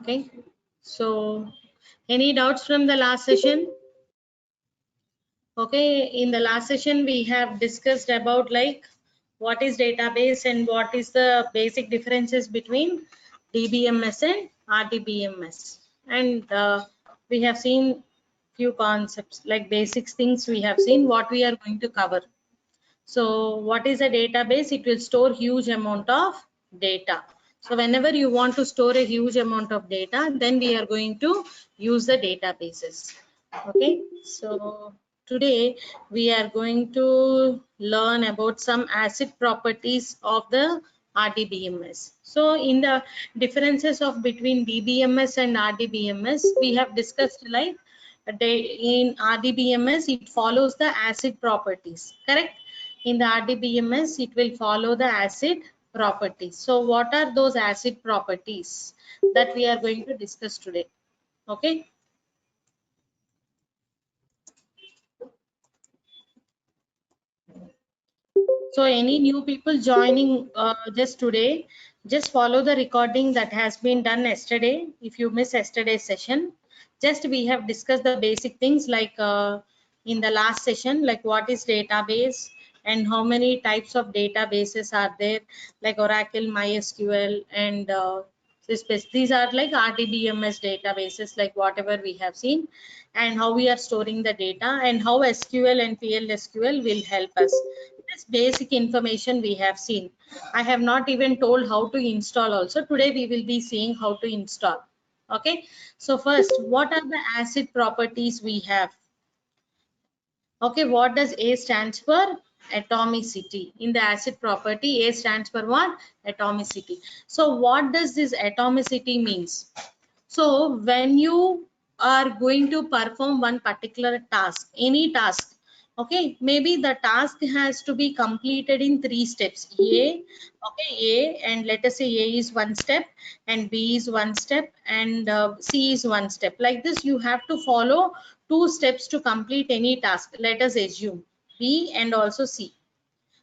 Okay, so any doubts from the last session? Okay, in the last session we have discussed about like what is database and what is the basic differences between DBMS and RDBMS, and we have seen few concepts like basic things we have seen. What we are going to cover. So what is a database? It will store huge amount of data. So whenever you want to store a huge amount of data, then we are going to use the databases. Okay, so today we are going to learn about some ACID properties of the RDBMS. So in the differences of between DBMS and RDBMS, we have discussed like in RDBMS it follows the ACID properties, correct? In the RDBMS it will follow the ACID properties. So what are those ACID properties that we are going to discuss today? Okay, so any new people joining just today, just follow the recording that has been done yesterday. If you miss yesterday's session, just we have discussed the basic things like in the last session, like what is database and how many types of databases are there, like Oracle, MySQL, and these are like RDBMS databases, like whatever we have seen, and how we are storing the data and how SQL and PLSQL will help us. This basic information we have seen. I have not even told how to install also. Today we will be seeing how to install. Okay, so first, what are the ACID properties we have? Okay, what does A stands for? Atomicity. In the ACID property, A stands for what? Atomicity. So what does this atomicity means? So when you are going to perform one particular task, any task, okay, maybe the task has to be completed in 3 steps. And let us say A is 1 step, and B is 1 step, and C is 1 step. Like this, you have to follow 2 steps to complete any task. Let us assume B and also C.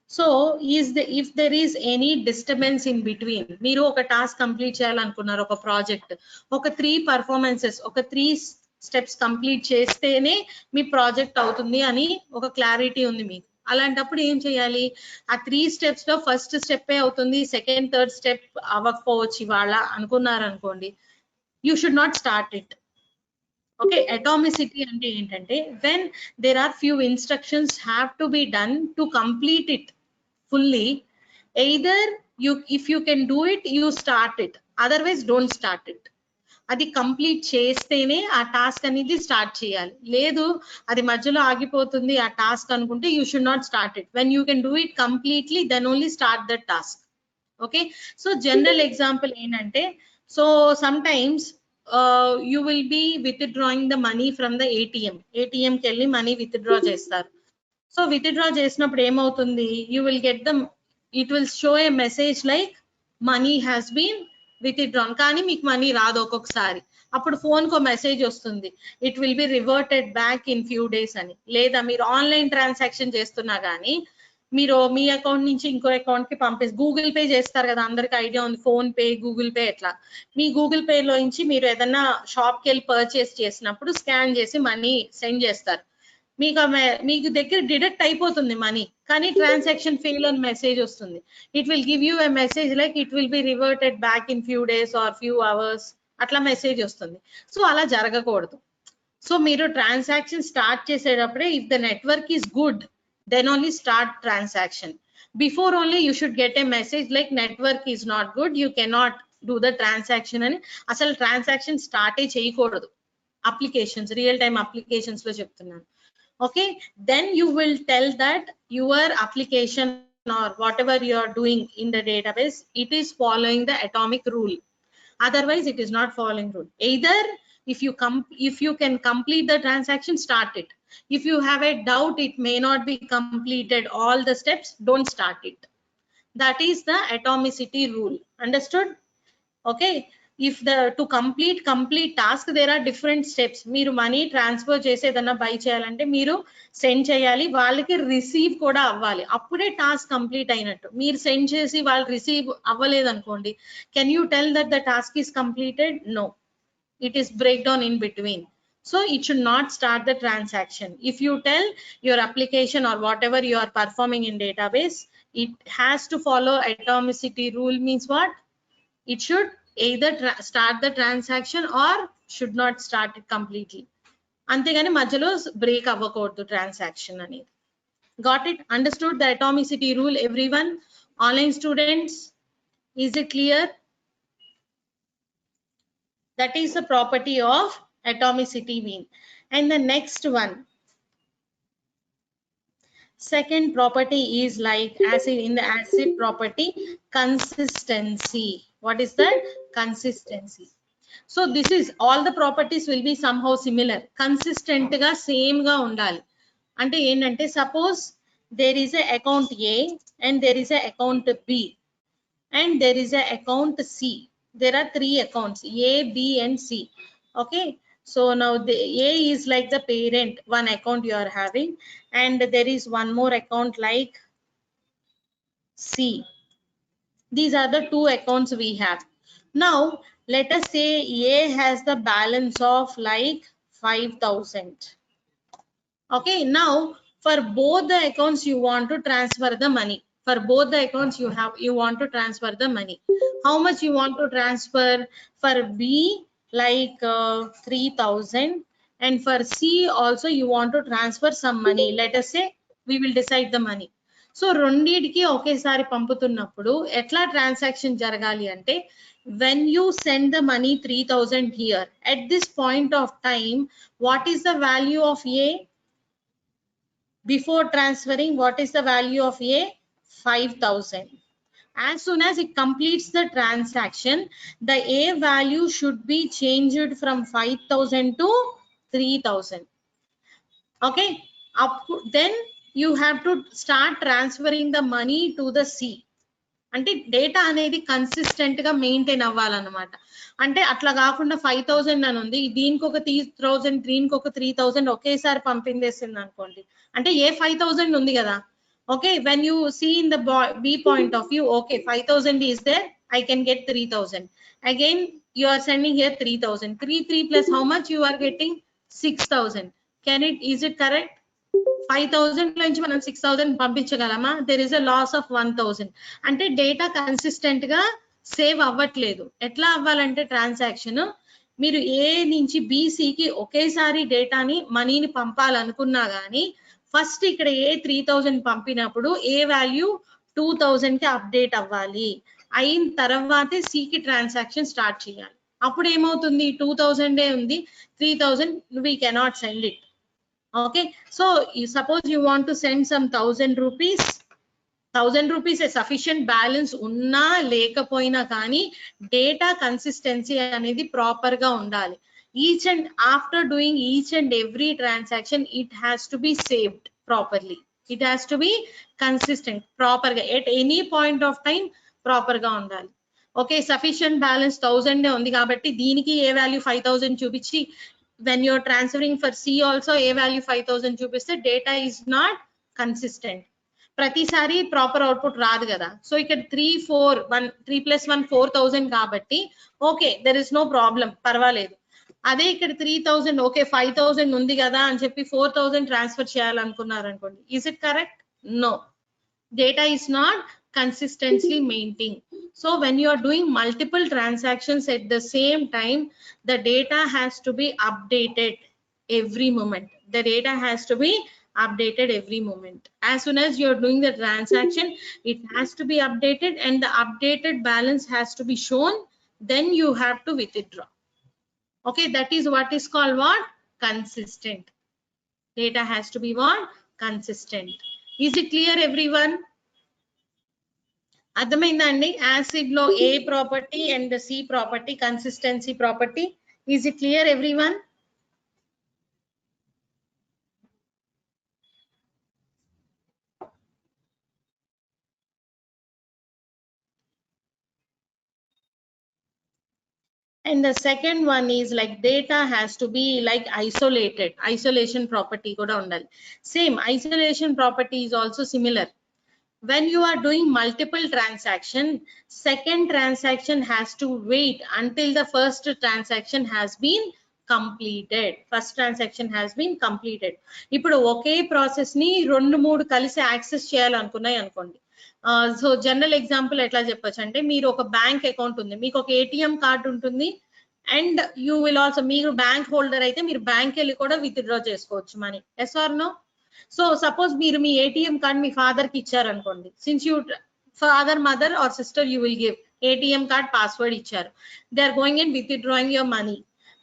So if there is any disturbance in between, మీరు ఒక task complete చేయాలనుకున్నారు, ఒక project, ఒక 3 performances, ఒక 3 steps complete చేస్తేనే మీ project అవుతుంది అని ఒక క్లారిటీ ఉంది మీకు. అలాంటప్పుడు ఏం చేయాలి? ఆ 3 స్టెప్స్ లో ఫస్ట్ స్టెప్ అవుతుంది, సెకండ్ థర్డ్ స్టెప్ అవ్వకపోవచ్చు ఇవాళ అనుకున్నారనుకోండి, you should not start it. Okay, atomicity అంటే ఏంటంటే when there are few instructions have to be done to complete it fully, either if you can do it, you start it, otherwise don't start it. అది complete చేస్తేనే ఆ task అనేది start చేయాలి. లేదు అది మధ్యలో ఆగిపోతుంది ఆ టాస్క్ అనుకుంటే you should not start it. When you can do it completely, then only start the task. Okay, so general example ఏంటంటే, so sometimes you will be withdrawing the money from the ATM కి వెళ్ళి money withdraw చేస్తారు. So withdraw చేసినప్పుడు ఏమవుతుంది? you will get the, it will show a message like money has been withdrawn, కానీ మీకు money రాదు ఒక్కొక్కసారి. అప్పుడు ఫోన్ కో మెసేజ్ వస్తుంది, it will be reverted back in few days అని. లేదా మీరు ఆన్లైన్ ట్రాన్సాక్షన్ చేస్తున్నా కానీ మీరు మీ అకౌంట్ నుంచి ఇంకో అకౌంట్ కి పంపేసి, గూగుల్ పే చేస్తారు కదా, అందరికి ఐడియా ఉంది, ఫోన్ పే, గూగుల్ పే, ఎట్లా మీ గూగుల్ పే లో నుంచి మీరు ఏదన్నా షాప్ కి వెళ్ళి పర్చేస్ చేసినప్పుడు స్కాన్ చేసి మనీ సెండ్ చేస్తారు. మీకు దగ్గర డిడక్ట్ అయిపోతుంది మనీ, కానీ ట్రాన్సాక్షన్ ఫెయిల్ అని మెసేజ్ వస్తుంది. It will give you a message like it will be reverted back in few days or few hours, అట్లా మెసేజ్ వస్తుంది. సో అలా జరగకూడదు. సో మీరు ట్రాన్సాక్షన్ స్టార్ట్ చేసేటప్పుడే if the network is good, then only start transaction. Before only you should get a message like network is not good, you cannot do the transaction అని అసలు transaction start చేయకూడదు. Applications, real time applications లో చెప్తున్నాను. Okay, then you will tell that your application or whatever you are doing in the database, it is following the atomic rule. Otherwise it is not following rule. Either if you can complete the transaction, start it. If you have a doubt it may not be completed all the steps, don't start it. That is the atomicity rule. Understood? Okay, if to complete task there are different steps. మీరు money transfer చేసి ఏదన్నా by చేయాలంటే మీరు send చేయాలి, వాళ్ళకి receive కూడా అవ్వాలి, అప్పుడే టాస్క్ కంప్లీట్ అయినట్టు. మీరు సెండ్ చేసి వాళ్ళు రిసీవ్ అవ్వలేదు అనుకోండి, can you tell that the task is completed? No. it is breakdown in between. So it should not start the transaction. If you tell your application or whatever you are performing in database, it has to follow atomicity rule. Means what? It should either start the transaction or should not start it completely. అంతేగాని మధ్యలో break అవ్వకూడదు transaction అనేది. Got it? Understood the atomicity rule, everyone? Online students, is it clear? That is the property of atomicity mean. And the next one, second property is like acid. In the acid property, consistency. What is that? Consistency. So this is all the properties will be somehow similar. Consistent ga same ga undali. Ante ఏంటంటే suppose there is a account A and there is a account B and there is a account C. There are three accounts A, B and C. Okay, so now the A is like the parent, one account you are having, and there is one more account like C. These are the two accounts we have. Now let us say A has the balance of like 5,000. Okay, now for both the accounts you want to transfer the money. For both the accounts you want to transfer the money. How much you want to transfer? For B like 3,000, and for C also you want to transfer some money. Let us say we will decide the money. So రెండిటికి ఒకేసారి పంపుతున్నప్పుడు ఎట్లా transaction జరగాలి అంటే, when you send the money 3,000 here, at this point of time, what is the value of A? Before transferring, what is the value of A? 5,000. As soon as it completes the transaction, the A value should be changed from 5,000 to 3,000. Okay, then you have to start transferring the money to the C. అంటే data అనేది consistent గా maintain అవ్వాలన్నమాట. అంటే అట్లా కాకుండా 5,000 అని ఉంది, దీనికి ఒక 3,000, దీనికి ఒక 3,000 ఒకేసారి పంపించేసింది అనుకోండి, అంటే ఏ 5,000 ఉంది కదా. Okay, when you see in the B point of view, okay 5,000 is there, I can get 3,000. Again you are sending here 3,000. 3 plus how much you are getting? 6,000. Is it correct? 5,000 నుంచి మనం 6,000 పంపించగలమా? there is a loss of 1,000. అంటే data consistent గా save అవ్వట్లేదు. ఎట్లా అవ్వాలంటే transaction, మీరు ఏ నుంచి బీసీకి ఒకేసారి డేటాని మనీని పంపాలనుకున్నా గానీ ఫస్ట్ ఇక్కడ ఏ 3,000 పంపినప్పుడు ఏ వాల్యూ 2,000 కి అప్డేట్ అవ్వాలి. అయిన తర్వాతే సికి ట్రాన్సాక్షన్ స్టార్ట్ చేయాలి. అప్పుడు ఏమవుతుంది, 2,000 ఉంది, 3,000 we cannot send it. Okay, so suppose you want to send some 1,000 rupees. 1,000 rupees a sufficient balance ఉన్నా లేకపోయినా కానీ డేటా కన్సిస్టెన్సీ అనేది ప్రాపర్ గా ఉండాలి. each and after doing each and every transaction, it has to be saved properly. It has to be consistent, proper గా at any point of time proper గా ఉండాలి. Okay, sufficient balance 1,000 ఉంది కాబట్టి దీనికి ఏ value 5,000 చూపించి, when you're transferring for C also a value 5,000 చూపిస్తే data is not consistent. ప్రతిసారి proper output రాదు కదా. సో ఇక్కడ 3 plus 1 4,000 కాబట్టి okay there is no problem, పర్వాలేదు. అదే ఇక్కడ 3,000 ఓకే 5,000 ఉంది కదా అని చెప్పి 4,000 ట్రాన్స్ఫర్ చేయాలనుకున్నారు అనుకోండి, is it correct? No, data is not consistently maintained. So when you are doing multiple transactions at the same time, the data has to be updated every moment. The data has to be updated every moment. As soon as you are doing the transaction, it has to be updated and the updated balance has to be shown, then you have to withdraw. Okay, that is what is called what? Consistent. Data has to be what? Consistent. Is it clear everyone? అర్థమైందండి? Acid లో A property and C property, consistency property. Is it clear everyone? And the second one is like data has to be like isolated. Isolation property kuda undali. Same isolation property is also similar. when you are doing multiple transaction, second transaction has to wait until the first transaction has been completed. First transaction has been completed. ఇప్పుడు ఒకే process ని 2-3 కలిసి access చేయాలనుకున్నాయి అనుకోండి. So general example ఎట్లా చెప్పొచ్చు అంటే, మీరు ఒక bank account ఉంది, మీకు ఒక ఏటీఎం కార్డు ఉంటుంది, అండ్ యూ విల్ ఆల్సో, మీరు బ్యాంక్ హోల్డర్ అయితే మీరు బ్యాంక్ వెళ్ళి కూడా విత్డ్రా చేసుకోవచ్చు money. Yes or no? So suppose మీరు మీ ఏటీఎం కార్డ్ మీ ఫాదర్ కి ఇచ్చారనుకోండి, since you father, mother or sister you will give ATM card password ఇచ్చారు, they are going and withdrawing your money,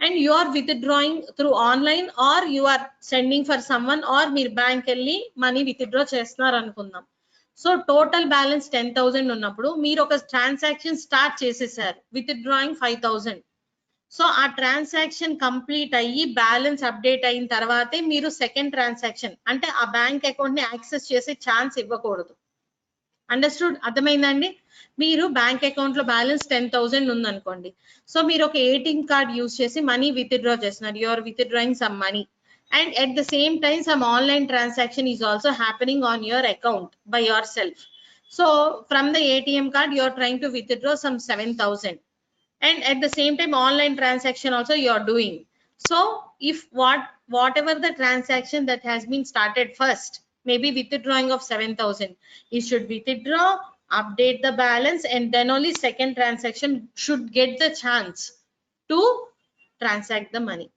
and you are withdrawing through online or you are sending for someone, or మీరు bank వెళ్ళి money withdraw చేస్తున్నారు అనుకుందాం. So total balance 10,000 ఉన్నప్పుడు మీరు ఒక transaction start చేసేసారు withdrawing 5,000. So ఆ ట్రాన్సాక్షన్ కంప్లీట్ అయ్యి బ్యాలెన్స్ అప్డేట్ అయిన తర్వాతే మీరు సెకండ్ ట్రాన్సాక్షన్, అంటే ఆ బ్యాంక్ అకౌంట్ ని యాక్సెస్ చేసే ఛాన్స్ ఇవ్వకూడదు. అండర్స్టూడ్? అర్థమైందండి? మీరు బ్యాంక్ అకౌంట్ లో బ్యాలెన్స్ 10,000 ఉందనుకోండి, సో మీరు ఒక ఏటీఎం కార్డ్ యూజ్ చేసి మనీ విత్డ్రా చేస్తున్నారు, you are withdrawing some money, and at the same time some online transaction is also happening on your account by yourself. So from the ATM card you are trying to withdraw some 7,000, and at the same time online transaction also you are doing. So if whatever the transaction that has been started first, maybe withdrawing of 7,000, you should withdraw, update the balance, and then only second transaction should get the chance to transact the money.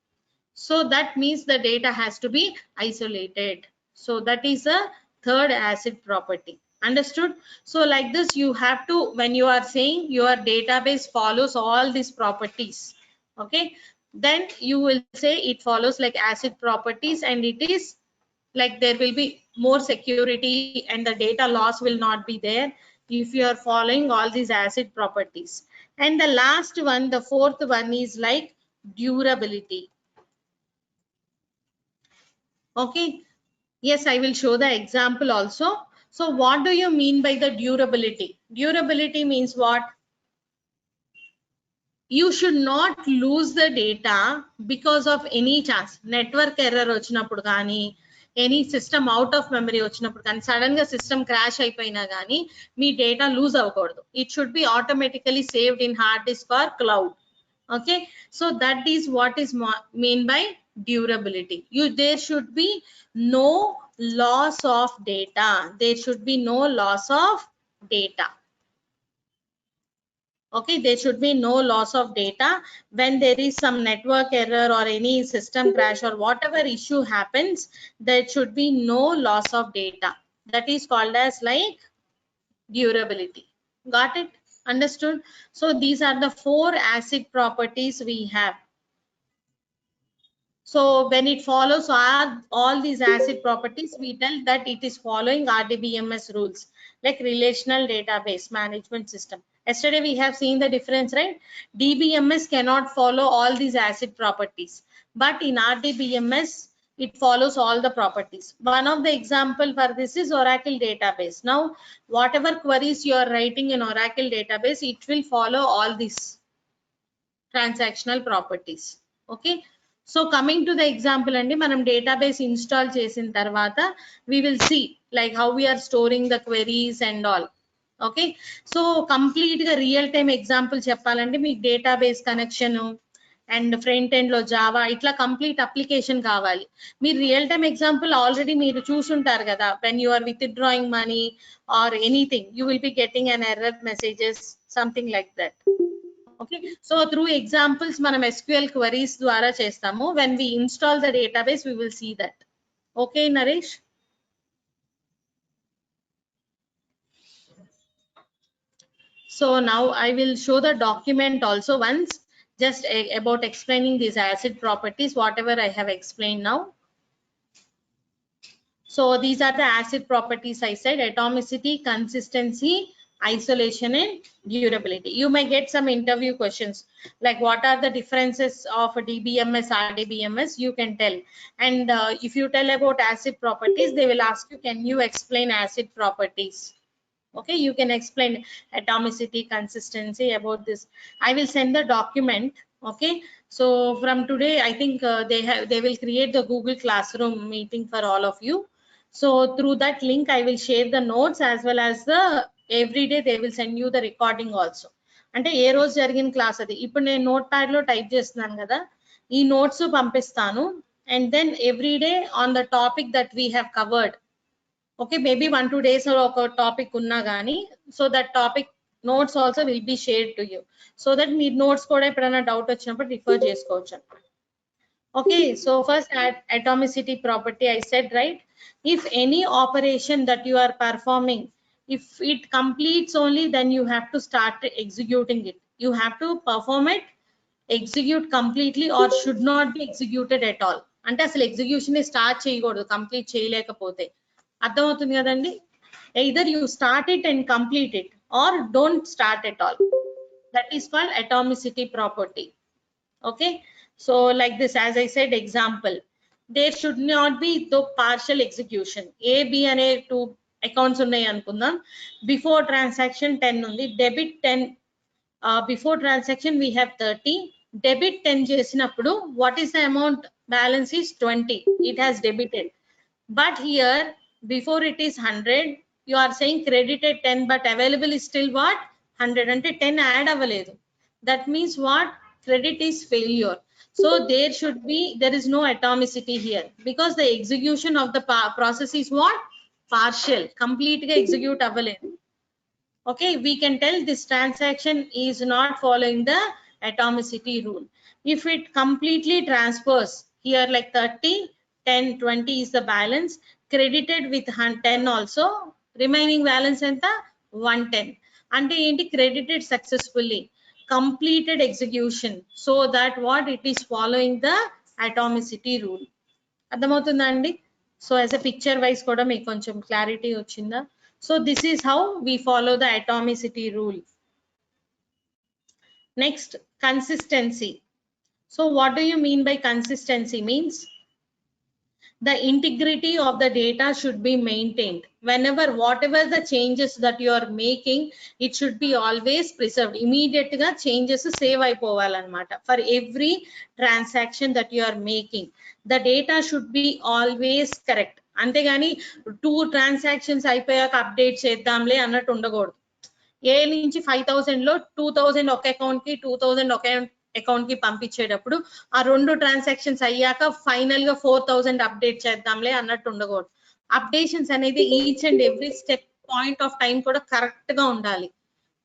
So that means the data has to be isolated. So that is a third ACID property. Understood? So like this you have to, when you are saying your database follows all these properties, okay, then you will say it follows like ACID properties, and it is like there will be more security and the data loss will not be there if you are following all these ACID properties. And the last one, the fourth one, is like durability. Okay, yes, I will show the example also. So what do you mean by the durability? Durability means what? You should not lose the data because of any chance. Network error వచ్చినప్పుడు కానీ, any system out of memory వచ్చినప్పుడు కానీ, sudden గా system crash అయిపోయినా కానీ మీ data lose అవ్వకూడదు. It should be automatically saved in hard disk or cloud. Okay, so that is what is mean by durability. There should be no loss of data. There should be no loss of data. Okay, there should be no loss of data when there is some network error or any system crash or whatever issue happens. There should be no loss of data. That is called as like durability. Got it? Understood? So these are the 4 ACID properties we have. So when it follows all these ACID properties, we tell that it is following RDBMS rules, like relational database management system. Yesterday we have seen the difference, right? DBMS cannot follow all these ACID properties, but in RDBMS it follows all the properties. One of the example for this is Oracle database. Now whatever queries you are writing in Oracle database, it will follow all these transactional properties. Okay, so coming to the example andi, manam database install chesin tarvata we will see like how we are storing the queries and all. Okay, so complete ga real time example cheppalante meek database connection and front end lo java itla complete application kavali. Meer real time example already meer chusuntaru kada, when you are withdrawing money or anything you will be getting an error messages, something like that. Okay, so through examples manam SQL queries ద్వారా చేస్తాము. When we install the database we will see that. Okay Naresh? So now I will show the document also once, just about explaining these ACID properties, whatever I have explained now. So these are the ACID properties I said: atomicity, consistency, isolation, and durability. You may get some interview questions like what are the differences of DBMS, RDBMS, you can tell. And if you tell about ACID properties, they will ask you, can you explain ACID properties? Okay, you can explain atomicity, consistency, about this. I will send the document. Okay, so from today I think they will create the Google Classroom meeting for all of you. So through that link I will share the notes as well as the every day they will send you the recording also. అంటే ఏ రోజు జరిగిన class అది ఇప్పుడు నేను note pad లో type చేస్తున్నాను కదా, ఈ నోట్స్ పంపిస్తాను. And then every day on the topic that we have covered. Okay, maybe 1-2 days లో ఒక టాపిక్ ఉన్నా కానీ, so that topic notes also will be shared to you, so that మీ నోట్స్ కూడా ఎప్పుడైనా డౌట్ వచ్చినప్పుడు రిఫర్ చేసుకోవచ్చు. Okay, so first atomicity property I said, right? If any operation that you are performing, if it completes only, then you have to start executing it. You have to perform it, execute completely, or should not be executed at all. అంటే అసలు execution start చేయకూడదు complete చేయలేకపోతే. అర్థమవుతుంది కదండి? Either you start it and complete it or don't start at all. That is called atomicity property. Okay, so like this, as I said, example, there should not be the partial execution. A B ane two accounts unnai anukundam. Before transaction 10 undi, debit 10, before transaction we have 30, debit 10 chesinappudu what is the amount balance is 20, it has debited. But here before it is 100, you are saying credited 10 but available is still what, 100, ante 10 add avaledu. That means what, credit is failure. So there is no atomicity here, because the execution of the process is what, partial, complete ga execute avaledu. Okay, we can tell this transaction is not following the atomicity rule. If it completely transfers here, like 30, 10, 20 is the balance, credited with 10 also, remaining balance enta 110, ante enti, credited successfully, completed execution, so that what, it is following the atomicity rule. అర్థమవుతుందా అండి? So as a picture wise కూడా మీకు కొంచెం clarity వచ్చిందా? So this is how we follow the atomicity rule. Next, consistency. So what do you mean by consistency? Means the integrity of the data should be maintained. Whenever, whatever the changes that you are making, it should be always preserved. Immediate ga changes save అయిపోవాలన్నమాట. For every transaction that you are making, the data should be always correct. అంతేగాని 2 transactions అయిపోయాక update చేద్దాంలే అన్నట్టు ఉండకూడదు. ఏ నుంచి 5000 లో 2000 ఒక account కి, 2000 ఒక అకౌంట్ కి పంపించేటప్పుడు ఆ 2 ట్రాన్సాక్షన్స్ అయ్యాక ఫైనల్ గా 4000 అప్డేట్ చేద్దాంలే అన్నట్టు ఉండకూడదు. అప్డేషన్స్ అనేది each and every step point of time కూడా కరెక్ట్ గా ఉండాలి.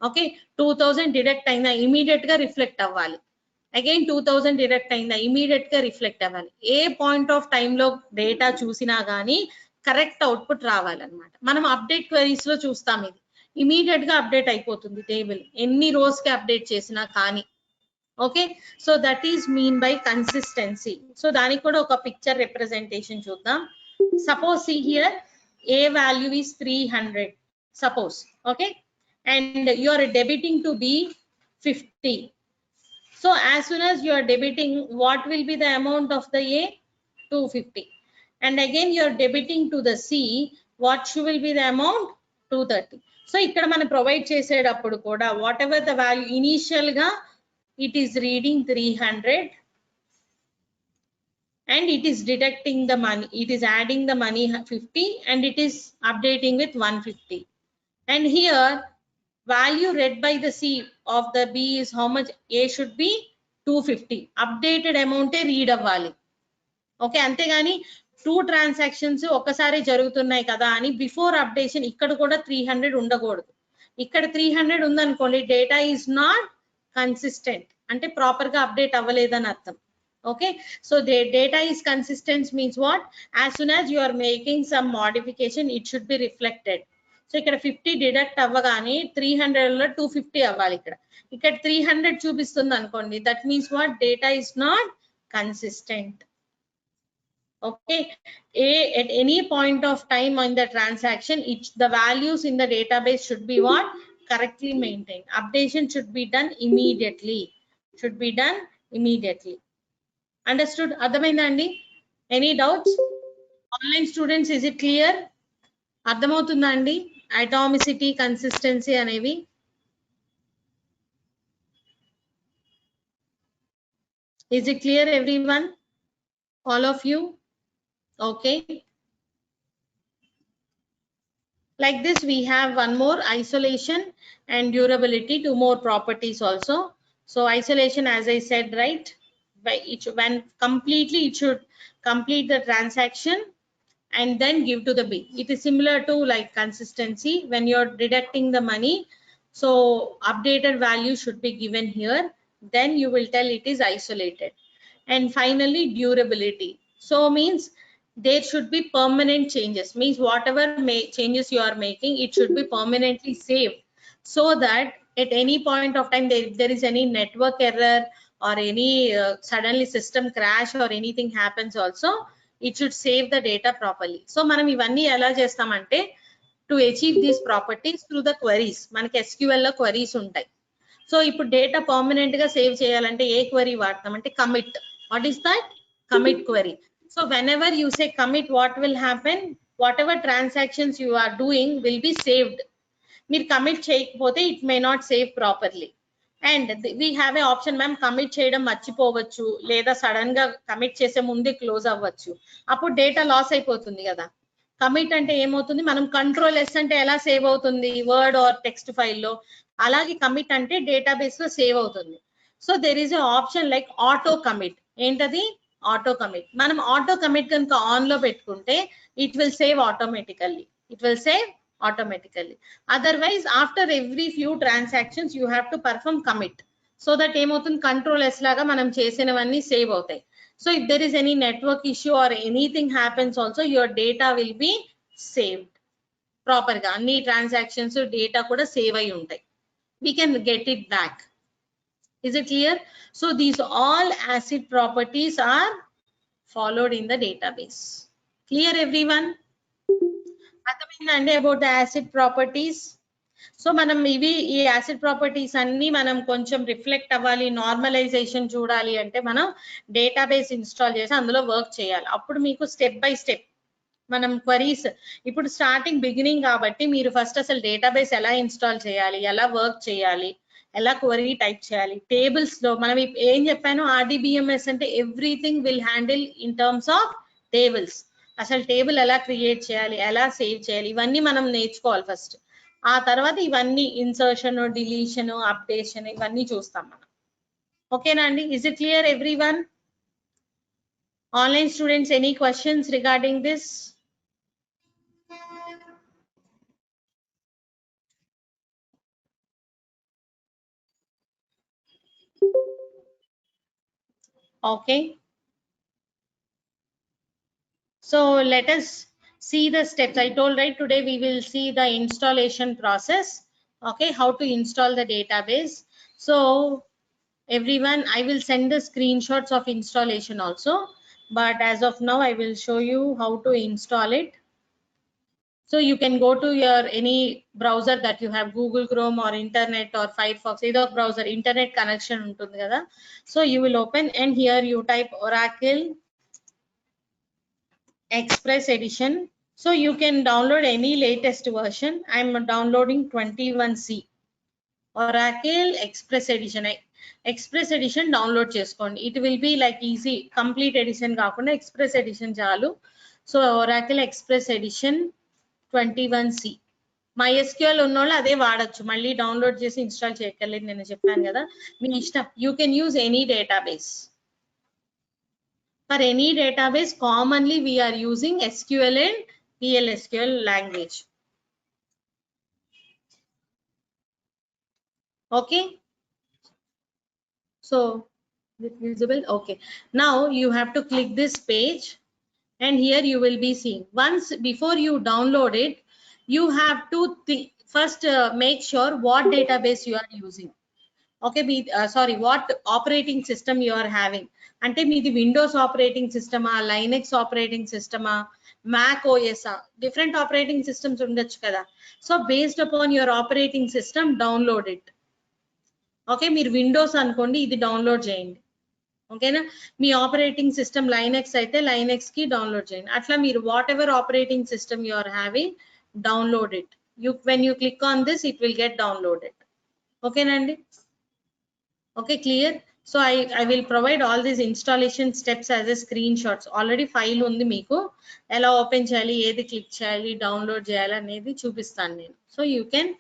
ఓకే, 2000 డిడక్ట్ అయిందా ఇమీడియట్ గా రిఫ్లెక్ట్ అవ్వాలి. అగైన్ 2000 డిడక్ట్ అయిందా ఇమీడియట్ గా రిఫ్లెక్ట్ అవ్వాలి. ఏ పాయింట్ ఆఫ్ టైమ్ లో డేటా చూసినా గానీ కరెక్ట్ అవుట్పుట్ రావాలన్నమాట. మనం అప్డేట్ క్వెరీస్ లో చూస్తాం, ఇది ఇమీడియట్ గా అప్డేట్ అయిపోతుంది టేబుల్, ఎన్ని రోస్ కి అప్డేట్ చేసినా కానీ. Okay, so that is mean by consistency. So దానికి కూడా ఒక పిక్చర్ రిప్రజెంటేషన్ చూద్దాం. Suppose see here, a value is 300 suppose. Okay, and you are debiting to b 50. So as soon as you are debiting, what will be the amount of the a, 250, and again you are debiting to the c, what will be the amount, 230. So ఇక్కడ మనం provide చేసేటప్పుడు కూడా what ever the value initial గా it is reading 300 and it is deducting the money, it is adding the money 50 and it is updating with 150. And here value read by the c of the b is how much, a should be 250, updated amount e read అవ్వాలి. Okay, అంతేగాని 2 transactions ఒకసారి జరుగుతున్నాయి కదా అని before updation ఇక్కడ కూడా 300 ఉండకూడదు. ఇక్కడ 300 ఉందనుకోండి, డేటా ఈజ్ నాట్ కన్సిస్టెంట్, అంటే ప్రాపర్ గా అప్డేట్ అవ్వలేదని అర్థం. Okay, so data is consistent means what, as soon as you are making some modification it should be reflected. So ఇక్కడ 50 డిడక్ట్ అవ్వగానే 300 లో 250 అవ్వాలి. ఇక్కడ 300 చూపిస్తుంది అనుకోండి, that means what, data is not consistent. Okay, at any point of time on the transaction, the values in the database should be what, correctly maintained. Updation should be done immediately, should be done immediately. Understood? అర్థమైందా అండి? Any doubts? Online students, is it clear? అర్థమవుతుందా అండి atomicity, consistency అనేవి? Is it clear everyone, all of you? Okay, Like this, we have one more, isolation and durability, two more properties also. So isolation, as I said, right, when completely it should complete the transaction and then give to the bill. It is similar to like consistency when you're deducting the money. So updated value should be given here. Then you will tell it is isolated. And finally, durability. So means there should be permanent changes. Means whatever changes you are making, it should be permanently saved, so that at any point of time there is any network error or any suddenly system crash or anything happens also, it should save the data properly. So మనం ఇవన్నీ ఎలా చేస్తామంటే to achieve these properties through the queries. మనకి SQL లో queries ఉంటాయి. So ఇప్పుడు data permanent గా save చేయాలంటే ఏ క్వరీ వాడతాం అంటే commit. What is that? Commit query. So whenever you say commit, what will happen? Whatever transactions you are doing will be saved. మీరు commit చేయకపోతే it may not save properly. And we have a option ma'am, commit చేయడం మర్చిపోవచ్చు లేదా sudden గా commit చేసే ముందే close అవ్వచ్చు, అప్పుడు డేటా లాస్ అయిపోతుంది కదా. కమిట్ అంటే ఏమవుతుంది, మనం కంట్రోల్ ఎస్ అంటే ఎలా సేవ్ అవుతుంది వర్డ్ ఆర్ టెక్స్ట్ ఫైల్లో, అలాగే కమిట్ అంటే డేటాబేస్ లో సేవ్ అవుతుంది. So there is a option like auto commit. ఏంటది? Auto commit. మనం ఆటో కమిట్ కనుక ఆన్ లో పెట్టుకుంటే it will save automatically. It will save automatically. Otherwise, after every few transactions you have to perform commit, so that ఏమవుతుంది, control yes లాగా మనం చేసినవన్నీ save అవుతాయి. So if there is any network issue or anything happens also, your data will be saved proper గా. అన్ని transactions data కూడా save అయి ఉంటాయి. We can get it back. Is it clear? So these all ACID properties are followed in the database. Clear everyone? అర్థమైందండి about the acid properties? So మనం ఇవి ఈ acid properties అన్ని మనం కొంచెం రిఫ్లెక్ట్ అవ్వాలి, నార్మలైజేషన్ చూడాలి అంటే మనం డేటాబేస్ ఇన్స్టాల్ చేసి అందులో వర్క్ చేయాలి. అప్పుడు మీకు స్టెప్ బై స్టెప్ మనం క్వరీస్, ఇప్పుడు స్టార్టింగ్ బిగినింగ్ కాబట్టి మీరు ఫస్ట్ అసలు డేటాబేస్ ఎలా ఇన్స్టాల్ చేయాలి, ఎలా వర్క్ చేయాలి, ఎలా క్వరీ టైప్ చేయాలి, టేబుల్స్ లో మనం ఏం చెప్పాను, RDBMS అంటే everything will handle in terms of tables. అసలు టేబుల్ ఎలా క్రియేట్ చేయాలి, ఎలా సేవ్ చేయాలి, ఇవన్నీ మనం నేర్చుకోవాలి ఫస్ట్. ఆ తర్వాత ఇవన్నీ ఇన్సర్షన్, డిలీషన్, అప్డేషన్ ఇవన్నీ చూస్తాం మనం. ఓకేనా అండి? Is it clear everyone? Online students, any questions regarding this? Okay. So let us see the steps. I told right, today we will see the installation process. Okay, how to install the database. So everyone, I will send the screenshots of installation also, but as of now I will show you how to install it. So you can go to your any browser that you have, Google Chrome or internet or Firefox, either browser, internet connection untundi kada. So you will open and here you type Oracle Express Edition. So you can download any latest version. I'm downloading 21C Oracle Express Edition. Express Edition download చేసుకోండి. It will be like easy, complete edition కాకుండా Express Edition చాలు. So Oracle Express Edition 21C. MySQL ఉన్నోళ్ళు అదే వాడచ్చు, మళ్ళీ download చేసి install చేయక్కర్లేదు, నేను చెప్పాను కదా, మీ ఇష్టం. You can use any database. For any database, commonly we are using SQL and PLSQL language. Okay. So is it visible? Okay. Now you have to click this page and here you will be seeing. Once before you download it, you have to first make sure what database you are using. Okay, sorry, what operating system you are having. అంటే మీది Windows operating సిస్టమా, Linux operating సిస్టమా, Mac OS, different operating systems ఉండొచ్చు కదా. So based upon your operating system download it. Okay, మీరు Windows అనుకోండి, ఇది download చేయండి. ఓకేనా? మీ ఆపరేటింగ్ సిస్టమ్ లైనెక్స్ అయితే లైనెక్స్ కి డౌన్లోడ్ చేయండి. అట్లా మీరు whatever operating system you are having, download it. When you click on this, it will get downloaded. ఓకేనండి? Okay, clear? So I will provide all these installation steps as a screenshots. Already file ఉంది మీకు, ఎలా open చేయాలి, ఏది click చేయాలి, download చేయాలి అనేది చూపిస్తాను నేను. So you can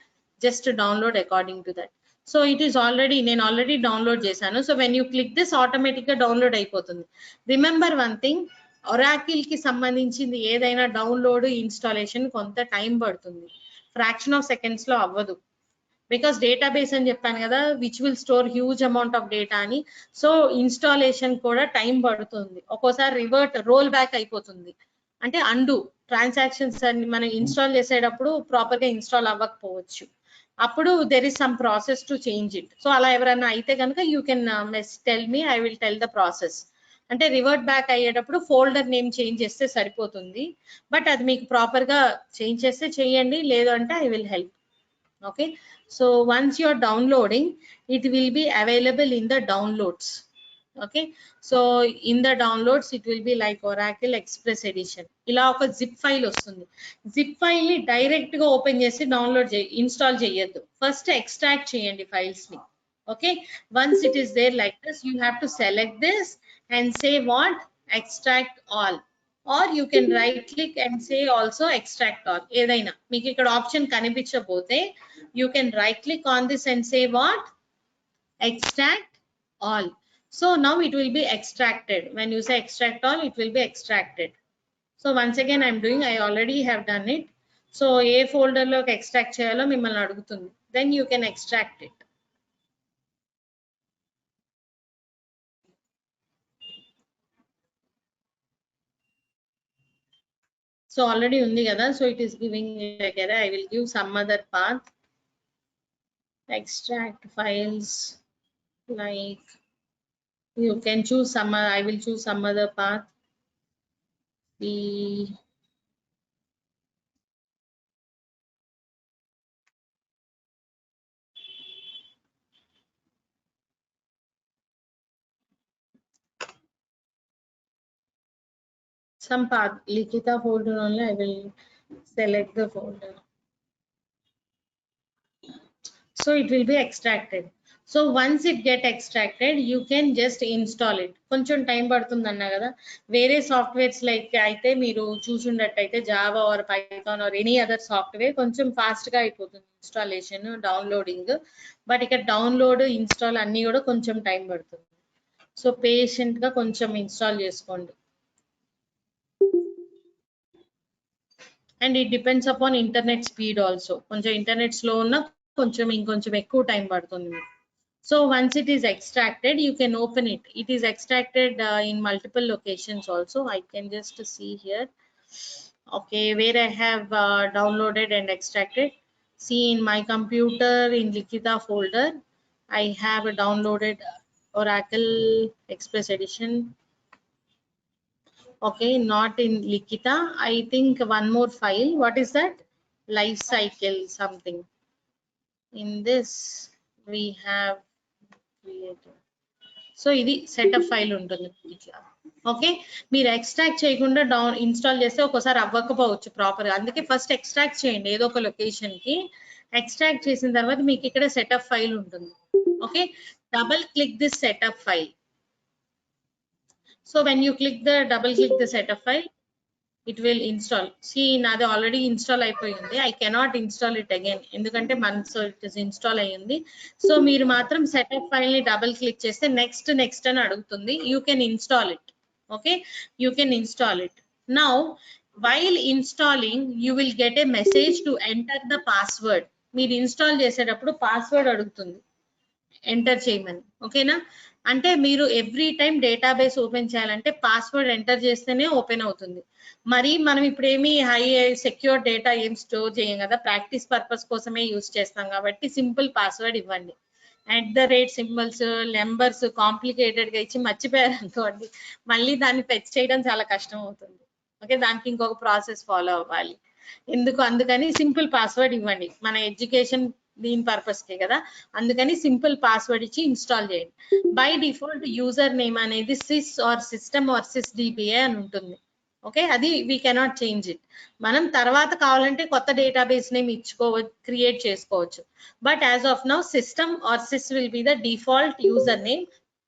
just download according to that. So it is already, నేను ఆల్రెడీ డౌన్లోడ్ చేశాను. So when you click this automatic గా డౌన్లోడ్ అయిపోతుంది. రిమెంబర్ వన్ థింగ్, ఒరాకిల్ కి సంబంధించింది ఏదైనా డౌన్లోడ్ ఇన్స్టాలేషన్ కొంత టైం పడుతుంది, ఫ్రాక్షన్ ఆఫ్ సెకండ్స్ లో అవ్వదు. బికాస్ డేటాబేస్ అని చెప్పాను కదా, which will store huge amount of data అని. సో ఇన్స్టాలేషన్ కూడా టైం పడుతుంది, ఒక్కోసారి రివర్ట్ రోల్ బ్యాక్ అయిపోతుంది, అంటే అండు ట్రాన్సాక్షన్స్ అన్ని మనం ఇన్స్టాల్ చేసేటప్పుడు ప్రాపర్ గా ఇన్స్టాల్ అవ్వకపోవచ్చు, అప్పుడు there is some process to change it. So అలా ఎవరైనా అయితే కనుక you can tell me, I will tell the process. అంటే రివర్ట్ బ్యాక్ అయ్యేటప్పుడు ఫోల్డర్ నేమ్ చేంజ్ చేస్తే సరిపోతుంది, బట్ అది మీకు ప్రాపర్ గా చేంజ్ చేస్తే చేయండి, లేదు అంటే I will help. Okay, so once you're downloading, it will be available in the downloads. Okay, so in the downloads it will be like Oracle Express Edition. ఇలా ఒక zip file వస్తుంది. zip file ని direct గా open చేసి download install చేయొద్దు, first extract చేయండి files ని. Okay, once it is there like this, you have to select this and say what, extract all, or you can right click and say also extract all. ఏదైనా మీకు ఇక్కడ option కనిపించకపోతే you can right click on this and say what, extract all. So now it will be extracted. When you say extract all, it will be extracted. So once again I'm doing, I already have done it. So A folder లోకి extract చేయాలో మిమ్మల్ని అడుగుతుంది, then you can extract it. So already undi kada, so it is giving like error. I will give some other path. Extract files, like you can choose some, I will choose some other path. Some path, Likita folder only, I will select the folder. So it will be extracted. So once it get extracted, you can just install it. కొంచెం time పడుతుంది అన్నా కదా, వేరే softwares like అయితే మీరు చూసుండట్టయితే Java or Python or any other software కొంచెం fast గా అయిపోతుంది ఇన్స్టాలేషన్, డౌన్లోడింగ్. బట్ ఇక్కడ డౌన్లోడ్, ఇన్స్టాల్ అన్ని కూడా కొంచెం టైం పడుతుంది. సో పేషెంట్ గా కొంచెం ఇన్స్టాల్ చేసుకోండి. And it depends upon internet speed also. కొంచెం ఇంటర్నెట్ స్లో ఉన్న కొంచెం ఇంకొంచెం ఎక్కువ టైం పడుతుంది మీకు. So once it is extracted, you can open it. It is extracted in multiple locations also. I can just see here. Okay, where I have downloaded and extracted. See, in my computer in Likita folder, I have downloaded Oracle Express Edition. Okay, not in Likita. I think one more file. What is that? Life cycle something. In this we have created. So ఇది setup file ఉంటుంది ఇట్లా. Okay, మీరు extract చేయకుండా down install చేస్తే ఒక్కోసారి అవ్వకపోవచ్చు proper గా, అందుకే ఫస్ట్ ఎక్స్ట్రాక్ట్ చేయండి ఏదో ఒక లొకేషన్ కి. ఎక్స్ట్రాక్ట్ చేసిన తర్వాత మీకు ఇక్కడ సెటప్ ఫైల్ ఉంటుంది. Okay, double click this setup file. So when you click the double click the setup file, it will install. See, నాది ఆల్రెడీ ఇన్స్టాల్ అయిపోయింది. I cannot install it again ఎందుకంటే so it is install అయ్యింది. So మీరు మాత్రం setup file ని double click చేస్తే next next అని అడుగుతుంది. You can install it. Okay, you can install it. Now while installing you will get a message to enter the password. మీరు install చేసేటప్పుడు password అడుగుతుంది ఎంటర్ చేయమని. ఓకేనా, అంటే మీరు ఎవ్రీ టైం డేటాబేస్ ఓపెన్ చేయాలంటే పాస్వర్డ్ ఎంటర్ చేస్తేనే ఓపెన్ అవుతుంది. మరి మనం ఇప్పుడు ఏమి హై సెక్యూర్ డేటా ఏం స్టోర్ చేయం కదా, ప్రాక్టీస్ పర్పస్ కోసమే యూజ్ చేస్తాం కాబట్టి సింపుల్ పాస్వర్డ్ ఇవ్వండి. @ సింబల్స్, నెంబర్స్ కాంప్లికేటెడ్ గా ఇచ్చి మర్చిపోయారు అనుకోండి, మళ్ళీ దాన్ని ఫెచ్ చేయడం చాలా కష్టం అవుతుంది. ఓకే, దానికి ఇంకొక ప్రాసెస్ ఫాలో అవ్వాలి. అందుకని సింపుల్ పాస్వర్డ్ ఇవ్వండి. మన ఎడ్యుకేషన్ దీని పర్పస్ కే కదా, అందుకని సింపుల్ పాస్వర్డ్ ఇచ్చి ఇన్స్టాల్ చేయండి. బై డిఫాల్ట్ యూజర్ నేమ్ అనేది sys or system or sys DBA అని ఉంటుంది. ఓకే, అది వీ కెనాట్ చేంజ్ ఇట్. మనం తర్వాత కావాలంటే కొత్త డేటాబేస్ నేమ్ క్రియేట్ చేసుకోవచ్చు. But as of now system or sys will be the default user name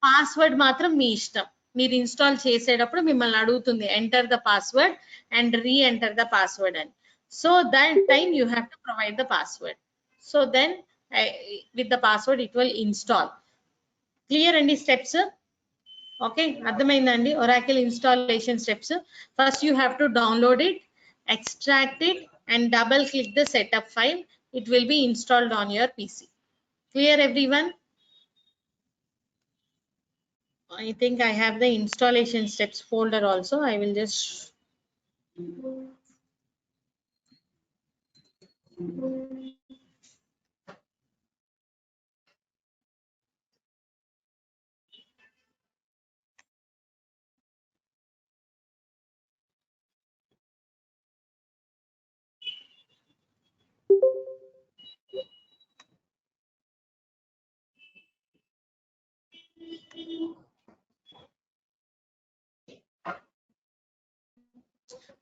password మాత్రం మీ ఇష్టం. మీరు ఇన్స్టాల్ చేసేటప్పుడు మిమ్మల్ని అడుగుతుంది enter the password and re enter the password అని. So that time you have to provide the password. So then with the password it will install. Clear అండి steps? Okay, అర్థమైందండి Oracle installation steps. First you have to download it, extract it and double click the setup file. It will be installed on your PC. Clear everyone? I think I have the installation steps folder also. I will just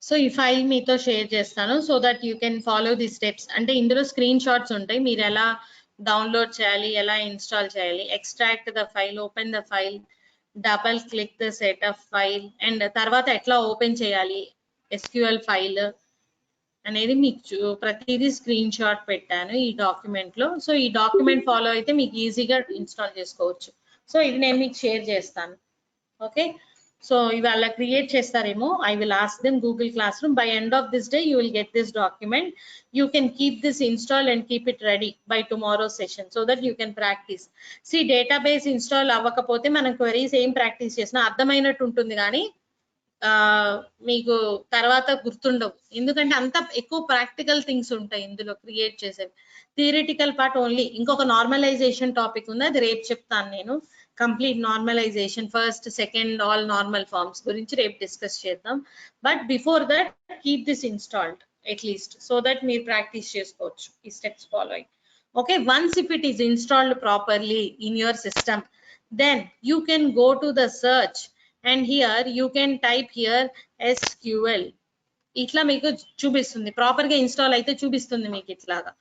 so ఈ file మీతో share చేస్తాను so that you can follow the steps. అంటే ఇందులో screen shots ఉంటాయి, మీరు ఎలా download చేయాలి, ఎలా ఇన్స్టాల్ చేయాలి. Extract the file, open the file, double click the setup file and తర్వాత ఎట్లా ఓపెన్ చేయాలి SQL ఫైల్ అనేది మీకు ప్రతిదీ స్క్రీన్ షాట్ పెట్టాను ఈ డాక్యుమెంట్ లో. సో ఈ డాక్యుమెంట్ ఫాలో అయితే మీకు ఈజీగా ఇన్స్టాల్ చేసుకోవచ్చు. సో ఇది నేను మీకు షేర్ చేస్తాను. ఓకే, సో ఇవాళ క్రియేట్ చేస్తారేమో. I will ask them Google Classroom. By end of this day you will get this document. You can keep this installed and keep it ready by tomorrow's session so that you can practice. See, database install అవ్వకపోతే మనం queries ఏం practice చేసినా అర్థమైనట్టు ఉంటుంది కానీ మీకు తర్వాత గుర్తుండవు, ఎందుకంటే అంత ఎక్కువ ప్రాక్టికల్ థింగ్స్ ఉంటాయి ఇందులో క్రియేట్ చేసేవి. Theoretical part only. ఇంకొక నార్మలైజేషన్ టాపిక్ ఉంది, అది రేపు చెప్తాను నేను. Complete normalization, first second all normal forms గురించి రేపు డిస్కస్ చేద్దాం. But before that keep this installed at least so that మీరు ప్రాక్టీస్ చేసుకోవచ్చు ఈ స్టెప్స్ ఫాలో అయ్యి. Okay, once if it is installed properly in your system, then you can go to the search and here you can type here SQL. ఇట్లా మీకు చూపిస్తుంది, proper గా install అయితే చూపిస్తుంది మీకు ఇట్లాగా.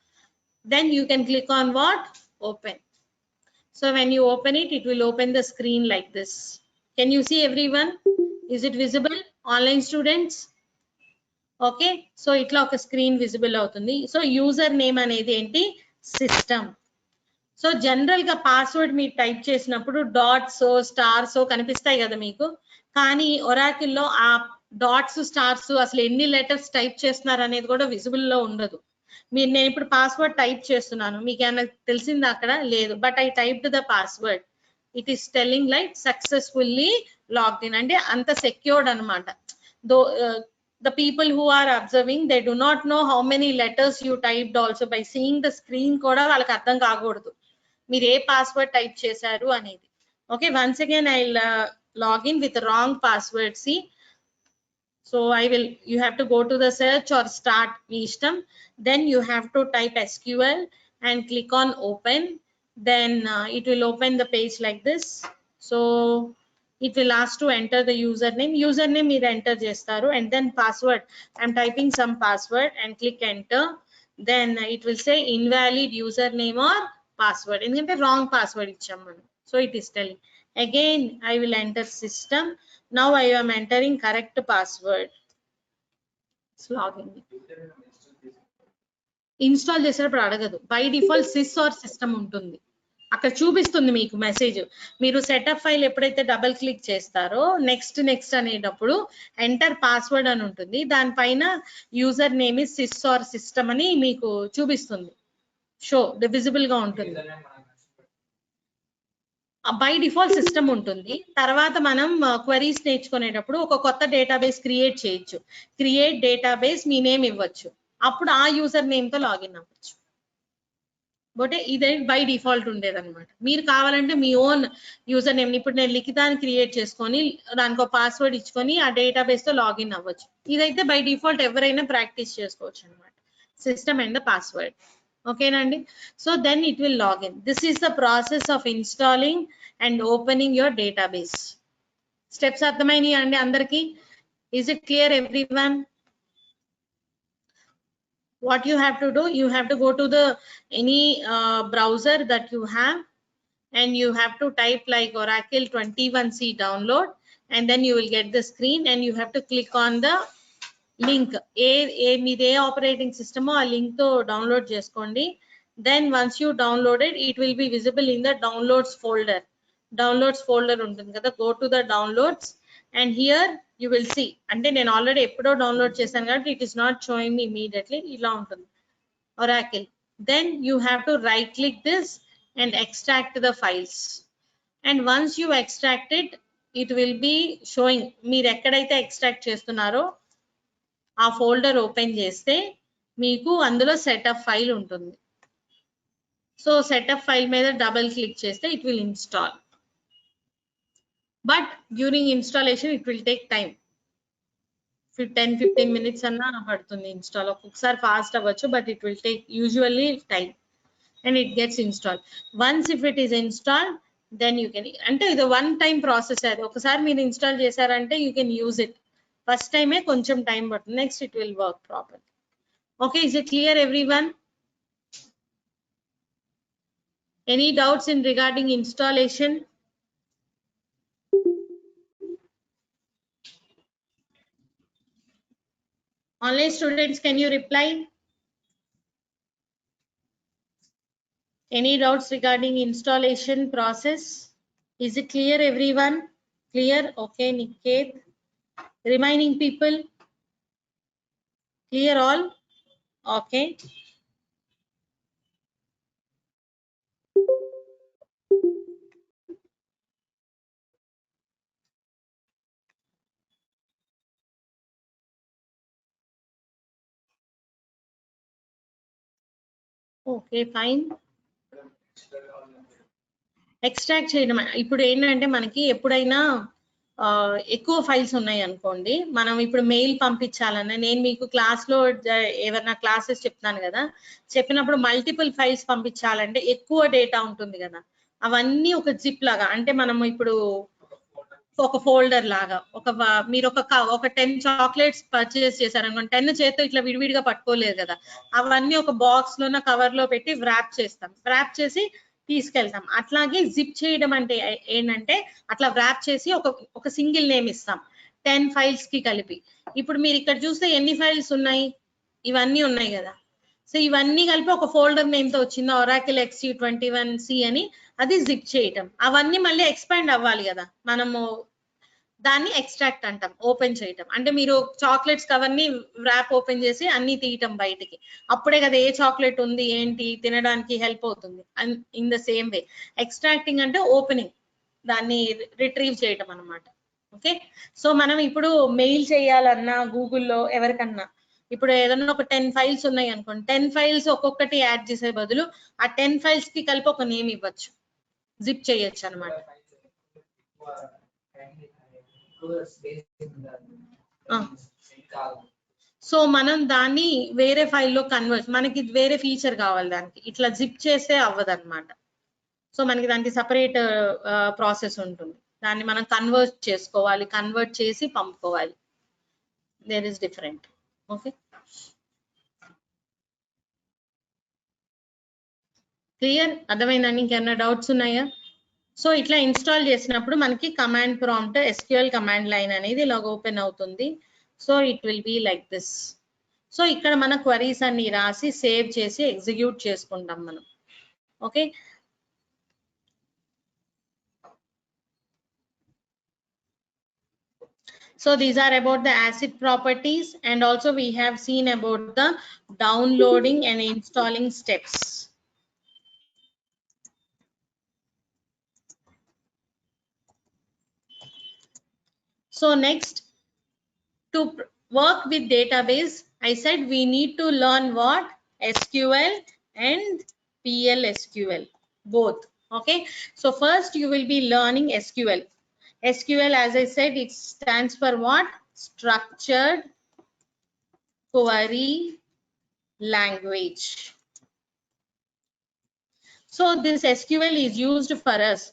Then you can click on what? Open. So when you open it, it will open the screen like this. Can you see everyone? Is it visible, online students? Okay, so ఇట్లా ఒక screen visible అవుతుంది. So user name అనేది ఏంటి? System. So general గా password మీరు type చేసినప్పుడు dots stars కనిపిస్తాయి కదా మీకు, కానీ ఒరాకిల్ లో ఆ డాట్స్ స్టార్స్ అసలు ఎన్ని లెటర్స్ టైప్ చేస్తున్నారు అనేది కూడా విజిబుల్ లో ఉండదు. నేను ఇప్పుడు పాస్వర్డ్ టైప్ చేస్తున్నాను, మీకు ఏమైనా తెలిసిందా అక్కడ? లేదు. But I typed the password, it is telling like successfully logged in. అంటే అంత సెక్యూర్డ్ అనమాట. The people who are observing, they do not know how many letters you typed also. By seeing the screen కూడా వాళ్ళకి అర్థం కాకూడదు మీరు ఏ password type చేశారు అనేది. Okay, once again I log in with wrong password. See, so you have to go to the search or start మీ ఇష్టం. Then you have to type SQL and click on open. Then it will open the page like this. So it will ask to enter the username. Username మీరు enter చేస్తారు and then password. I'm typing some password and click enter. Then it will say invalid username or password. ఎందుకంటే wrong password ఇచ్చాం మనం. So it is telling. Again I will enter system. Now I am entering correct password. It's logging. Install చేసేటప్పుడు అడగదు, by default sys or system ఉంటుంది, అక్కడ చూపిస్తుంది మీకు message. మీరు సెటప్ ఫైల్ ఎప్పుడైతే డబుల్ క్లిక్ చేస్తారో నెక్స్ట్ అనేటప్పుడు ఎంటర్ పాస్వర్డ్ అని ఉంటుంది, దానిపైన user name is sys or system అని మీకు చూపిస్తుంది, షో విజిబుల్ గా ఉంటుంది. బై డిఫాల్ట్ సిస్టమ్ ఉంటుంది. తర్వాత మనం క్వరీస్ నేర్చుకునేటప్పుడు ఒక కొత్త డేటాబేస్ క్రియేట్ చేయొచ్చు. క్రియేట్ డేటాబేస్ మీ నేమ్ ఇవ్వచ్చు, అప్పుడు ఆ యూజర్ నేమ్ తో లాగిన్ అవ్వచ్చు. బట్ ఇదే బై డిఫాల్ట్ ఉండేది అనమాట. మీరు కావాలంటే మీ ఓన్ యూజర్ నేమ్, ఇప్పుడు నేను లిఖితాన్ని క్రియేట్ చేసుకొని దానికి ఒక పాస్వర్డ్ ఇచ్చుకొని ఆ డేటాబేస్ తో లాగిన్ అవ్వచ్చు. ఇదైతే బై డిఫాల్ట్ ఎవరైనా ప్రాక్టీస్ చేసుకోవచ్చు అనమాట, సిస్టమ్ అండ్ ద పాస్వర్డ్. ఓకేనండి, so then it will login. This is the process of installing and opening your database. Steps అర్థమైనాయి అండి అందరికి? Is it clear everyone? What you have to do, you have to go to the any browser that you have. and you have to type like Oracle 21C download, and then you will get the screen and you have to click on the link. మీదే operating system ఆ link తో download చేసుకోండి. Then once you download it, it will be visible in the downloads folder. Downloads folder ఉంటుంది కదా, go to the downloads and here you will see. అంటే నేను already ఎప్పుడో download చేశాను కాబట్టి it is not showing me immediately. ఇలా ఉంటుంది Oracle. Then you have to right click this and extract the files. And once you extract it, it will be showing మీరు ఎక్కడైతే extract చేస్తున్నారో ఆ ఫోల్డర్ ఓపెన్ చేస్తే మీకు అందులో సెటప్ ఫైల్ ఉంటుంది. సో సెటప్ ఫైల్ మీద డబుల్ క్లిక్ చేస్తే it will install. But during installation it will take time. 10-15 minutes అన్నా పడుతుంది ఇన్స్టాల్. ఒక్కొక్కసారి ఫాస్ట్ అవ్వచ్చు, but it will take usually time and it gets installed. Once if it is installed, then you can, అంటే ఇది one time process. అది ఒకసారి మీరు install చేశారంటే you can use it. First టైమే కొంచెం టైం పడుతుంది, next it will work properly. Okay, is it clear everyone? Any doubts in regarding installation? Online students, can you reply? Any doubts regarding installation process? Is it clear everyone? Clear? Okay, Niket. Remaining people? Clear all? Okay. Okay, fine. Extract చేయడం ఇప్పుడు ఏంటంటే మనకి ఎప్పుడైనా ఎక్కువ files ఉన్నాయి అనుకోండి, మనం ఇప్పుడు మెయిల్ పంపించాలన్నా, నేను మీకు క్లాస్లో ఏమైనా క్లాసెస్ చెప్తాను కదా, చెప్పినప్పుడు మల్టిపుల్ ఫైల్స్ పంపించాలంటే ఎక్కువ డేటా ఉంటుంది కదా, అవన్నీ ఒక జిప్ లాగా, అంటే మనం ఇప్పుడు ఒక ఫోల్డర్ లాగా మీరు ఒక 10 చాక్లెట్స్ పర్చేస్ చేశారనుకోండి, 10 చేతితో ఇట్లా విడివిడిగా పట్టుకోలేదు కదా, అవన్నీ ఒక బాక్స్ లోన కవర్ లో పెట్టి వ్రాప్ చేస్తాం, వ్రాప్ చేసి తీసుకెళ్తాం. అట్లాగే జిప్ చేయడం అంటే ఏంటంటే అట్లా వ్రాప్ చేసి ఒక సింగిల్ నేమ్ ఇస్తాం 10 ఫైల్స్ కి కలిపి. ఇప్పుడు మీరు ఇక్కడ చూస్తే ఎన్ని ఫైల్స్ ఉన్నాయి, ఇవన్నీ ఉన్నాయి కదా, సో ఇవన్నీ కలిపి ఒక ఫోల్డర్ నేమ్ తో వచ్చింది Oracle XU21C అని, అది జిప్ చేయటం. అవన్నీ మళ్ళీ ఎక్స్పాండ్ అవ్వాలి కదా, మనము దాన్ని ఎక్స్ట్రాక్ట్ అంటాం, ఓపెన్ చేయటం. అంటే మీరు చాక్లెట్స్ కవర్ ని వ్రాప్ ఓపెన్ చేసి అన్ని తీయటం బయటికి, అప్పుడే కదా ఏ చాక్లెట్ ఉంది ఏంటి తినడానికి హెల్ప్ అవుతుంది. In the same way extracting అంటే ఓపెనింగ్, దాన్ని రిట్రీవ్ చేయటం అన్నమాట. ఓకే, సో మనం ఇప్పుడు మెయిల్ చేయాలన్నా గూగుల్లో ఎవరికన్నా, ఇప్పుడు ఏదన్నా ఒక 10 ఫైల్స్ ఉన్నాయి అనుకోండి, 10 ఫైల్స్ ఒక్కొక్కటి యాడ్ చేసే బదులు ఆ 10 ఫైల్స్ కి కలిపి ఒక నేమ్ ఇవ్వచ్చు, జిప్ చేయొచ్చు అనమాట. సో మనం దాన్ని వేరే ఫైల్లో కన్వర్ట్, మనకి వేరే ఫీచర్ కావాలి దానికి, ఇట్లా జిప్ చేస్తే అవ్వదు అనమాట. సో మనకి దానికి సపరేట్ ప్రాసెస్ ఉంటుంది, దాన్ని మనం కన్వర్ట్ చేసుకోవాలి, కన్వర్ట్ చేసి పంపుకోవాలి. There is different. Okay, clear? అర్థమైందండి? ఇంకేమైనా డౌట్స్ ఉన్నాయా? సో ఇట్లా ఇన్స్టాల్ చేసినప్పుడు మనకి command prompt SQL command line అనేది ఇలా ఓపెన్ అవుతుంది. So it will be like this. So ఇక్కడ మన క్వరీస్ అన్ని రాసి సేవ్ చేసి ఎగ్జిక్యూట్ చేసుకుంటాం మనం. Okay, so these are about the ACID properties, and also we have seen about the downloading and installing steps. So next, to work with database, I said we need to learn what? SQL and PLSQL, both. Okay, so first you will be learning SQL. SQL, as I said, it stands for what? Structured Query Language. So this SQL is used for us.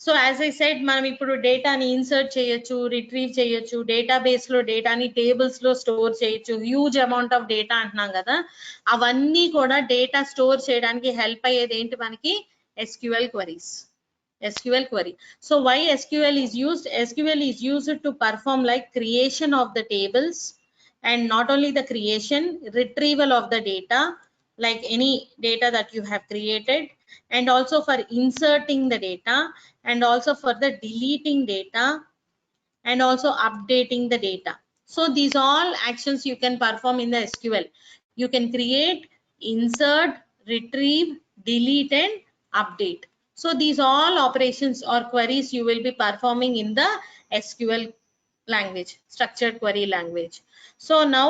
So as I said, మనం ఇప్పుడు డేటాని insert చేయొచ్చు, retrieve చేయొచ్చు, database లో డేటాని tables లో store చేయొచ్చు, huge amount of data అంటున్నాం కదా, అవన్నీ కూడా డేటా స్టోర్ చేయడానికి హెల్ప్ అయ్యేది ఏంటి మనకి? SQL queries. SQL query. So why SQL is used? SQL is used to perform like creation of the tables, and not only the creation, retrieval of the data, like any data that you have created, and also for inserting the data, and also for the deleting data, and also updating the data. So these all actions you can perform in the SQL. You can create, insert, retrieve, delete, and update. So these all operations or queries you will be performing in the SQL language, structured query language. So now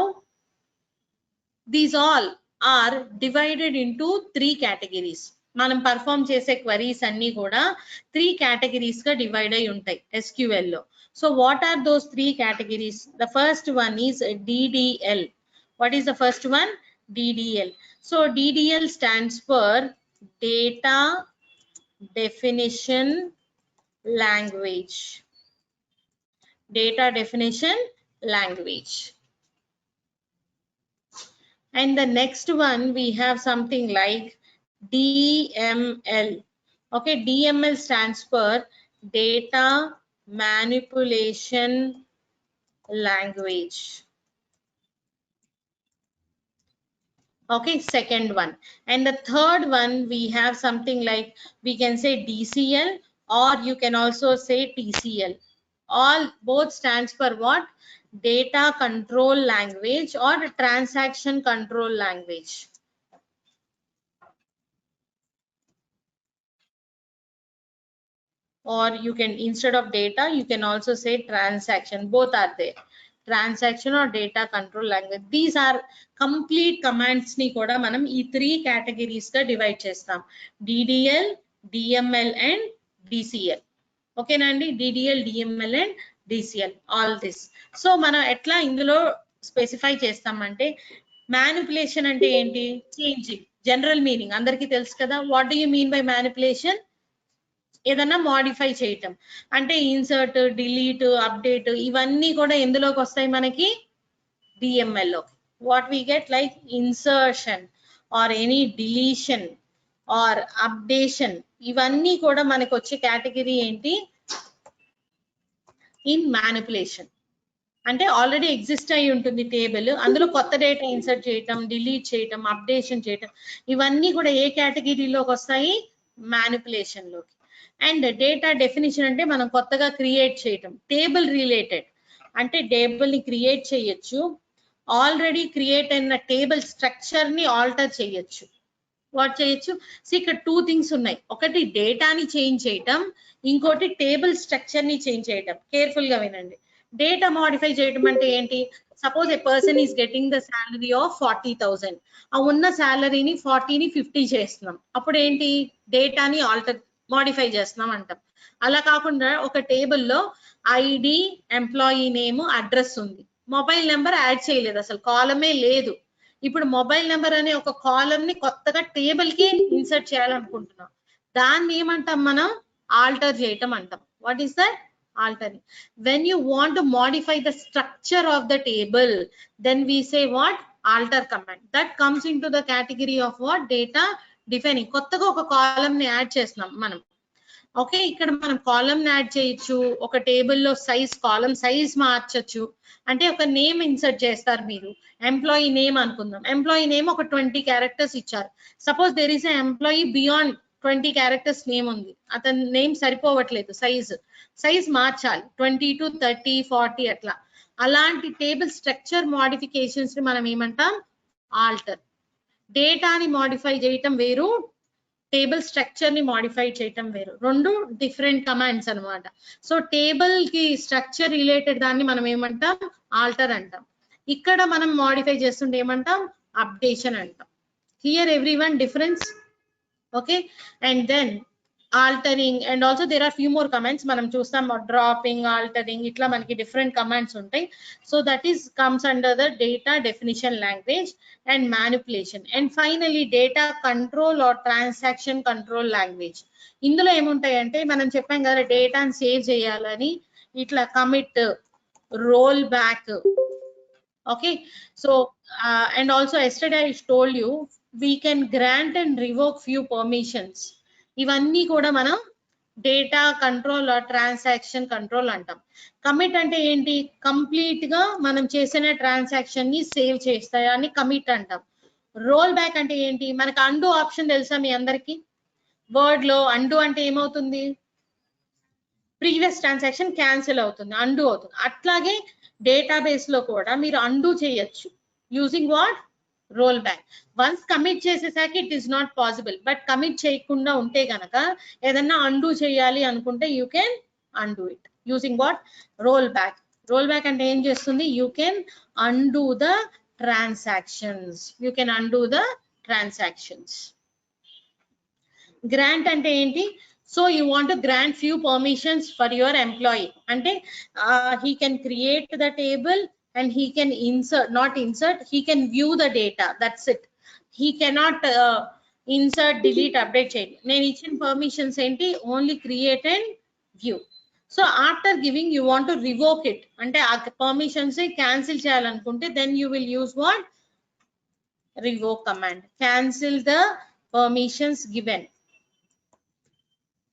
these all are divided into 3 categories. మనం perform చేసే queries అన్ని కూడా 3 categories గా divide అయి ఉంటాయి SQL లో. So what are those 3 categories? The first one is DDL. What is the first one? DDL. So DDL stands for data definition language. Data definition language. And the next one we have something like DML. Okay, DML stands for data manipulation language. Okay, second one. And the third one we have something like, we can say DCL, or you can also say TCL. All both stands for what? Data control language or transaction control language. Or you can, instead of data, you can also say transaction. Both are there, transaction or data control language. These are complete commands ni kuda manam ee 3 categories ga divide chestam: DDL, DML and DCL. Okay nandi, DDL, DML and DCL, all this. So మనం ఎట్లా ఇందులో specify చేస్తామంటే, manipulation అంటే ఏంటి? Changing. General meaning అందరికీ తెలుసు కదా. What do you mean by manipulation? ఏదన్నా మోడిఫై చేయటం. అంటే ఇన్సర్ట్, డిలీట్, అప్డేట్ ఇవన్నీ కూడా ఎందులోకి వస్తాయి మనకి? DML లో. What we get like insertion or any deletion or updation, ఇవన్నీ కూడా మనకి వచ్చే కేటగిరీ ఏంటి? In manipulation. అంటే ఆల్రెడీ ఎగ్జిస్ట్ అయి ఉంటుంది టేబుల్, అందులో కొత్త డేటా ఇన్సర్ట్ చేయటం, డిలీట్ చేయటం, అప్డేషన్ చేయటం, ఇవన్నీ కూడా ఏ కేటగిరీలోకి వస్తాయి? మ్యానిపులేషన్ లోకి. అండ్ డేటా డెఫినిషన్ అంటే మనం కొత్తగా క్రియేట్ చేయటం, టేబుల్ రిలేటెడ్. అంటే టేబుల్ ని క్రియేట్ చేయొచ్చు, ఆల్రెడీ క్రియేట్ అయిన టేబుల్ స్ట్రక్చర్ ని ఆల్టర్ చేయొచ్చు. వాట్ చేయొచ్చు? సో ఇక్కడ 2 థింగ్స్ ఉన్నాయి. ఒకటి డేటాని చేంజ్ చేయటం, ఇంకోటి టేబుల్ స్ట్రక్చర్ ని చేంజ్ చేయటం. కేర్ఫుల్ గా వినండి. డేటా మోడిఫై చేయటం అంటే ఏంటి? Suppose A person is getting the salary of 40,000. ఆ ఉన్న సాలరీని 40ని 50 చేస్తున్నాం. అప్పుడు ఏంటి? డేటాని ఆల్టర్, మోడిఫై చేస్తున్నాం అంటాం. అలా కాకుండా ఒక టేబుల్లో ఐడి, ఎంప్లాయీ నేమ్, అడ్రస్ ఉంది, మొబైల్ నెంబర్ యాడ్ చేయలేదు, అసలు కాలమే లేదు. ఇప్పుడు మొబైల్ నెంబర్ అనే ఒక కాలం ని కొత్తగా టేబుల్ కి ఇన్సర్ట్ చేయాలనుకుంటున్నాం. దాన్ని ఏమంటాం మనం? ఆల్టర్ చేయటం అంటాం. What is that? altering. When you want to modify the structure of the table, then we say what? Alter command. That comes into the category of what? Data defining. కొత్తగా ఒక column ని add చేస్తున్నాం మనం. Okay, ఇక్కడ మనం column ని add చేయొచ్చు, ఒక టేబుల్ లో సైజ్, కాలమ్ సైజ్ మార్చొచ్చు. అంటే ఒక నేమ్ ఇన్సర్ట్ చేస్తారు మీరు, ఎంప్లాయీ నేమ్ అనుకుందాం. ఎంప్లాయీ నేమ్ ఒక 20 క్యారెక్టర్స్ ఇచ్చారు. Suppose there is a employee beyond 20 characters name ఉంది, అతని నేమ్ సరిపోవట్లేదు, సైజ్ మార్చాలి, 20 to 30, 40 అట్లా. అలాంటి టేబుల్ స్ట్రక్చర్ మోడిఫికేషన్స్ ని మనం ఏమంటాం? ఆల్టర్. డేటాని మోడిఫై చేయటం వేరు, టేబుల్ స్ట్రక్చర్ ని మోడిఫై చేయటం వేరు. రెండు డిఫరెంట్ కమాండ్స్ అన్నమాట. సో టేబుల్ కి స్ట్రక్చర్ రిలేటెడ్ దాన్ని మనం ఏమంటాం? ఆల్టర్ అంటాం. ఇక్కడ మనం మోడిఫై చేస్తుంటే ఏమంటాం? అప్డేషన్ అంటాం. Here everyone difference. Okay, and then altering, and also there are few more commands మనం చూస్తాం. dropping, altering, ఇట్లా మనకి డిఫరెంట్ కమాండ్స్ ఉంటాయి. So that is comes under the data definition language and manipulation. And finally data control or transaction control language. ఇందులో ఏముంటాయి అంటే, మనం చెప్పాం కదా డేటాని సేవ్ చేయాలని, ఇట్లా commit, roll back. Okay, so and also yesterday I told you we can grant and revoke few permissions. ఇవన్నీ కూడా మనం data control or transaction control అంటాం. కమిట్ అంటే ఏంటి? కంప్లీట్ గా మనం చేసిన ట్రాన్సాక్షన్ ని సేవ్ చేస్తాయి అని కమిట్ అంటాం. రోల్ బ్యాక్ అంటే ఏంటి? మనకు అండు ఆప్షన్ తెలుసా మీ అందరికి? వర్డ్ లో అండు అంటే ఏమవుతుంది? ప్రీవియస్ ట్రాన్సాక్షన్ క్యాన్సిల్ అవుతుంది, అండు అవుతుంది. అట్లాగే డేటాబేస్ లో కూడా మీరు అండు చేయొచ్చు using what? Roll back. Once commit చేసేసాక it is not possible, but commit చేయకుండా ఉంటే గనక ఏదన్నా అండు చేయాలి అనుకుంటే you can undo it using what? Roll back. Roll back అంటే ఏం చేస్తుంది? You can undo the transactions. You can undo the transactions. Grant అంటే ఏంటి? So you want to grant few permissions for your employee. అంటే he can create the table and he can insert, not insert, he can view the data, that's it. He cannot insert, delete, update చేయండి. నేను ఇచ్చిన permissions ఏంటి? Only create and view. So after giving you want to revoke it, అంటే ఆ permissions cancel చేయాలనుకుంటే then you will use what? Revoke command. Cancel the permissions given.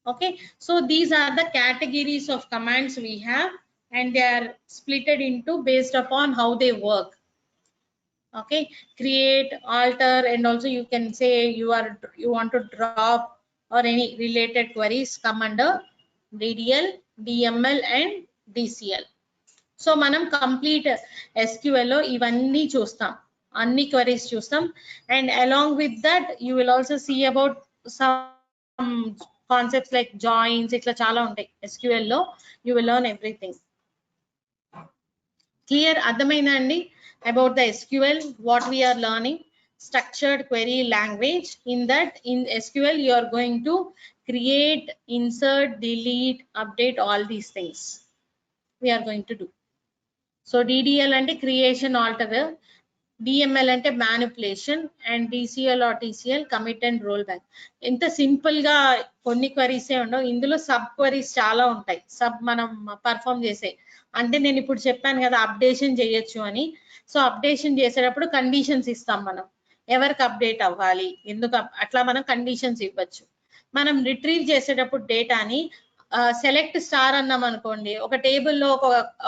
Okay, so these are the categories of commands we have, and they are splitted into based upon how they work. Okay, create, alter, and also you can say you want to drop or any related queries come under DDL, DML and DCL. So manam complete SQL lo ivanni chustam, anni queries chustam, and along with that you will also see about some concepts like joins, itla chala untai SQL lo. You will learn everything. Clear? Adhamaina andi about the SQL, what we are learning? Structured query language. In that, in SQL you are going to create, insert, delete, update, all these things we are going to do. So DDL ante creation, alter, DML ante manipulation, and DCL or TCL commit and rollback. ఇంత simple గా కొన్ని queries ఏ ఉండవు, ఇందులో sub queries చాలా ఉంటాయి. Sub మనం perform చేసే, అంటే నేను ఇప్పుడు చెప్పాను కదా అప్డేషన్ చేయొచ్చు అని. సో అప్డేషన్ చేసేటప్పుడు కండిషన్స్ ఇస్తాం మనం, ఎవరికి అప్డేట్ అవ్వాలి, ఎందుకు అట్లా మనం కండిషన్స్ ఇవ్వచ్చు. మనం రిట్రీవ్ చేసేటప్పుడు డేటాని సెలెక్ట్ స్టార్ అన్నాం అనుకోండి, ఒక టేబుల్లో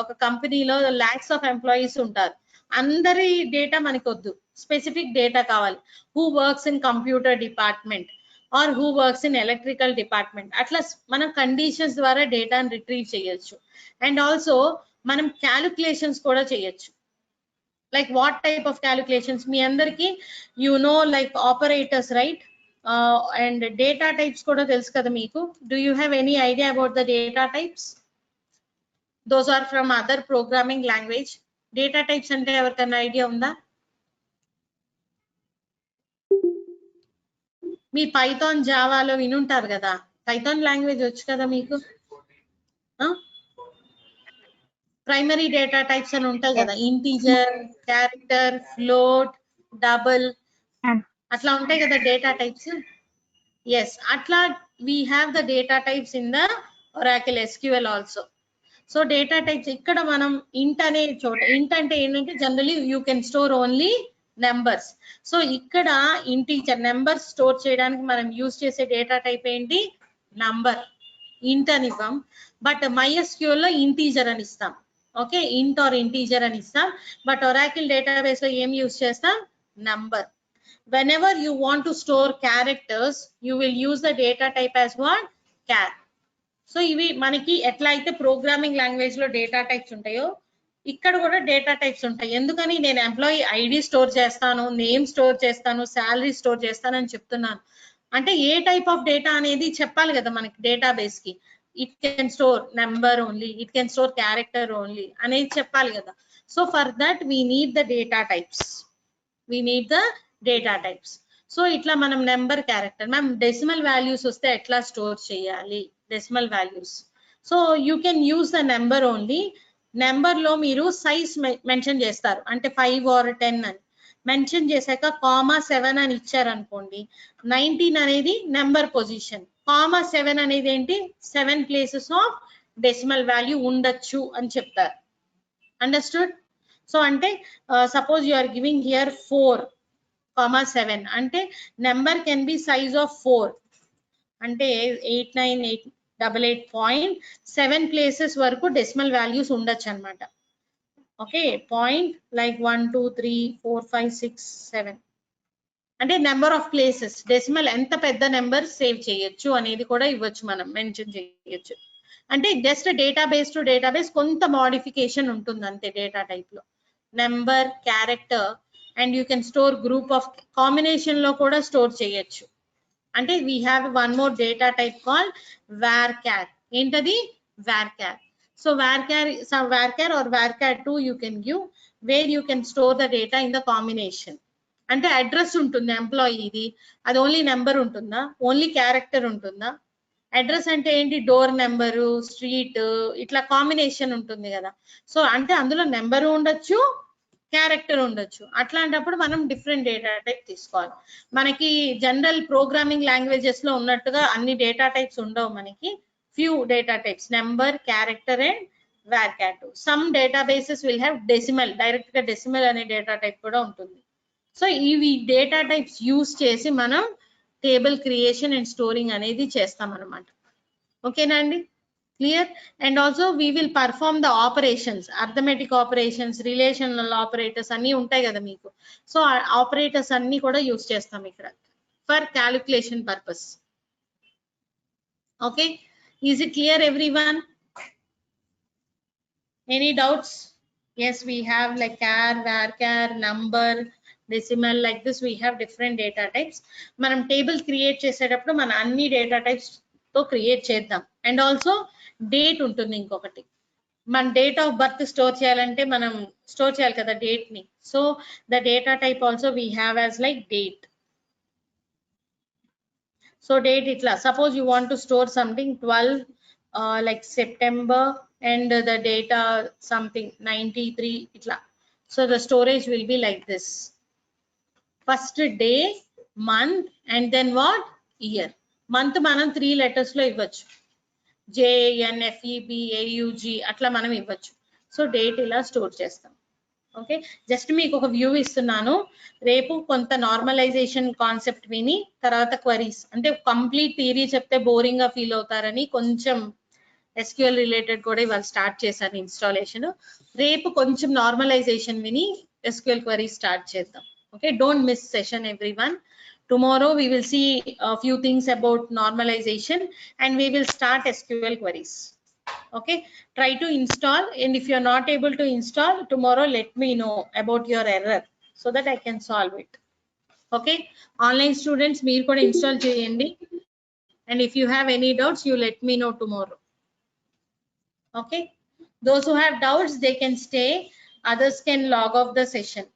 ఒక కంపెనీలో లాక్స్ ఆఫ్ ఎంప్లాయీస్ ఉంటారు, అందరి డేటా మనకి వద్దు, స్పెసిఫిక్ డేటా కావాలి. Who works in computer department or who works in electrical department, అట్లా మనం కండిషన్స్ ద్వారా డేటాను రిట్రీవ్ చేయొచ్చు. అండ్ ఆల్సో మనం క్యాలిక్యులేషన్స్ కూడా చేయొచ్చు. Like what type of calculations? మీ అందరికి you know like operators, right? And data types కూడా తెలుసు కదా మీకు. Do you have any idea about the data types? Those are from other programming language. Data types అంటే ఎవరికైనా ఐడియా ఉందా? మీ Python, జావాలో వినుంటారు కదా, పైథాన్ లాంగ్వేజ్ వచ్చు కదా మీకు. ప్రైమరీ డేటా టైప్స్ అని ఉంటాయి కదా, ఇంటీజర్, క్యారెక్టర్, ఫ్లోట్, డబుల్, అట్లా ఉంటాయి కదా డేటా టైప్స్. ఎస్, అట్లా we have the data types in the Oracle SQL also. So data types ఇక్కడ మనం ఇంట్ అనే చోట, ఇంట్ అంటే ఏంటంటే generally you can store only numbers. So ఇక్కడ ఇంటీజర్ నెంబర్స్ స్టోర్ చేయడానికి మనం యూజ్ చేసే డేటా టైప్ ఏంటి? నంబర్. ఇంట్ అని ఇవ్వం, బట్ MySQL లో ఇంటీజర్ అని ఇస్తాం. ఓకే, ఇంట్ ఆర్ ఇంటీజర్ అని ఇస్తాం, బట్ ఒరాకిల్ డేటాబేస్ లో ఏం యూజ్ చేస్తాం? Number. Whenever you want to store characters, you will use the data type as what? Char. So ఇవి మనకి ఎట్లా అయితే ప్రోగ్రామింగ్ లాంగ్వేజ్ లో డేటా టైప్స్ ఉంటాయో ఇక్కడ కూడా డేటా టైప్స్ ఉంటాయి. ఎందుకని నేను ఎంప్లాయీ ఐడి స్టోర్ చేస్తాను, నేమ్ స్టోర్ చేస్తాను, శాలరీ స్టోర్ చేస్తాను అని చెప్తున్నాను అంటే ఏ టైప్ ఆఫ్ డేటా అనేది చెప్పాలి కదా మనకి డేటాబేస్ కి. It can store number only, it can store character only అనేది చెప్పాలి కదా. So for that we need the data types, we need the data types. So ఇట్లా మనం number, character, ma'am decimal values వస్తే ఎట్లా స్టోర్ చేయాలి? Decimal values, so you can use the number only. Number లో మీరు సైజ్ మెన్షన్ చేస్తారు, అంటే 5 or 10 అని మెన్షన్ చేశాక (7) అని ఇచ్చారనుకోండి, 19 అనేది నెంబర్ పొజిషన్, (7) అనేది ఏంటి? 7 ప్లేసెస్ ఆఫ్ డెసిమల్ వాల్యూ ఉండొచ్చు అని చెప్తారు. అండర్స్టూడ్? సో అంటే suppose you are giving here 4, 7 అంటే number can be size of 4, అంటే 8988 88.7 ప్లేసెస్ వరకు డెసిమల్ వాల్యూస్ ఉండొచ్చు అన్నమాట. ఓకే, పాయింట్ లైక్ 1 2 3 4 5 6 7 అంటే నెంబర్ ఆఫ్ ప్లేసెస్, డెసిమల్ ఎంత పెద్ద నెంబర్ సేవ్ చేయొచ్చు అనేది కూడా ఇవ్వచ్చు, మనం మెన్షన్ చేయొచ్చు. అంటే జస్ట్ డేటాబేస్ టు డేటాబేస్ కొంత మోడిఫికేషన్ ఉంటుంది అంతే డేటా టైప్ లో. Number, character and you can store group of combination లో కూడా స్టోర్ చేయొచ్చు. అంటే we have one more data type call varchar. ఏంటది? varchar. So varchar or varchar2 you can give where you can store the data in the combination. అంటే address ఉంటుంది employee ఇది, అది only number ఉంటుందా, ఓన్లీ క్యారెక్టర్ ఉంటుందా? Address అంటే ఏంటి? Door number, street, ఇట్లా కాంబినేషన్ ఉంటుంది కదా. సో అంటే అందులో నెంబరు ఉండొచ్చు, క్యారెక్టర్ ఉండొచ్చు. అట్లాంటప్పుడు మనం డిఫరెంట్ డేటా టైప్ తీసుకోవాలి. మనకి జనరల్ ప్రోగ్రామింగ్ లాంగ్వేజెస్ లో ఉన్నట్టుగా అన్ని డేటా టైప్స్ ఉండవు, మనకి few data types, number, character and varchar2. Some databases will have decimal, direct గా డెసిమల్ అనే డేటా టైప్ కూడా ఉంటుంది. సో ఇవి డేటా టైప్స్ యూస్ చేసి మనం టేబుల్ క్రియేషన్ అండ్ స్టోరింగ్ అనేది చేస్తాం అన్నమాట. ఓకేనా అండి? Clear? And also we will perform the operations, arithmetic operations, relational operators అన్ని ఉంటాయి కదా మీకు. సో ఆపరేటర్స్ అన్ని కూడా యూస్ చేస్తాం ఇక్కడ for calculation purpose. Okay, is it clear everyone? Any doubts? yes we have like char, varchar, number, decimal, like this we have different data types. మనం table create చేసేటప్పుడు మన అన్ని డేటా టైప్స్ తో create చేద్దాం. And also date ఉంటుంది ఇంకొకటి, మన date of birth store చేయాలంటే మనం స్టోర్ చేయాలి కదా డేట్ ని. So the data type also we have as like date. So date ఇట్లా, suppose you want to store something 12 like September and the data something 93 itla. So the storage will be like this: first day, month and then what? year. Month మనం 3 letters లో ఇవ్వచ్చు, JNFEBAUG అట్లా మనం ఇవ్వచ్చు. So date ఇలా store చేస్తాం. Okay, just మీకు ఒక వ్యూ ఇస్తున్నాను. రేపు కొంత నార్మలైజేషన్ కాన్సెప్ట్ విని తర్వాత క్వరీస్, అంటే కంప్లీట్ థియరీ చెప్తే బోరింగ్ గా ఫీల్ అవుతారని కొంచెం SQL రిలేటెడ్ కూడా ఇవాళ స్టార్ట్ చేశాను ఇన్స్టాలేషన్. రేపు కొంచెం నార్మలైజేషన్ విని SQL క్వరీ స్టార్ట్ చేద్దాం. Okay, don't miss session everyone. Tomorrow we will see a few things about normalization and we will start SQL queries. Okay, try to install, and if you are not able to install tomorrow, let me know about your error so that I can solve it. Okay, online students meer kuda install cheyandi, and if you have any doubts you let me know tomorrow. Okay, those who have doubts they can stay, others can log off the session.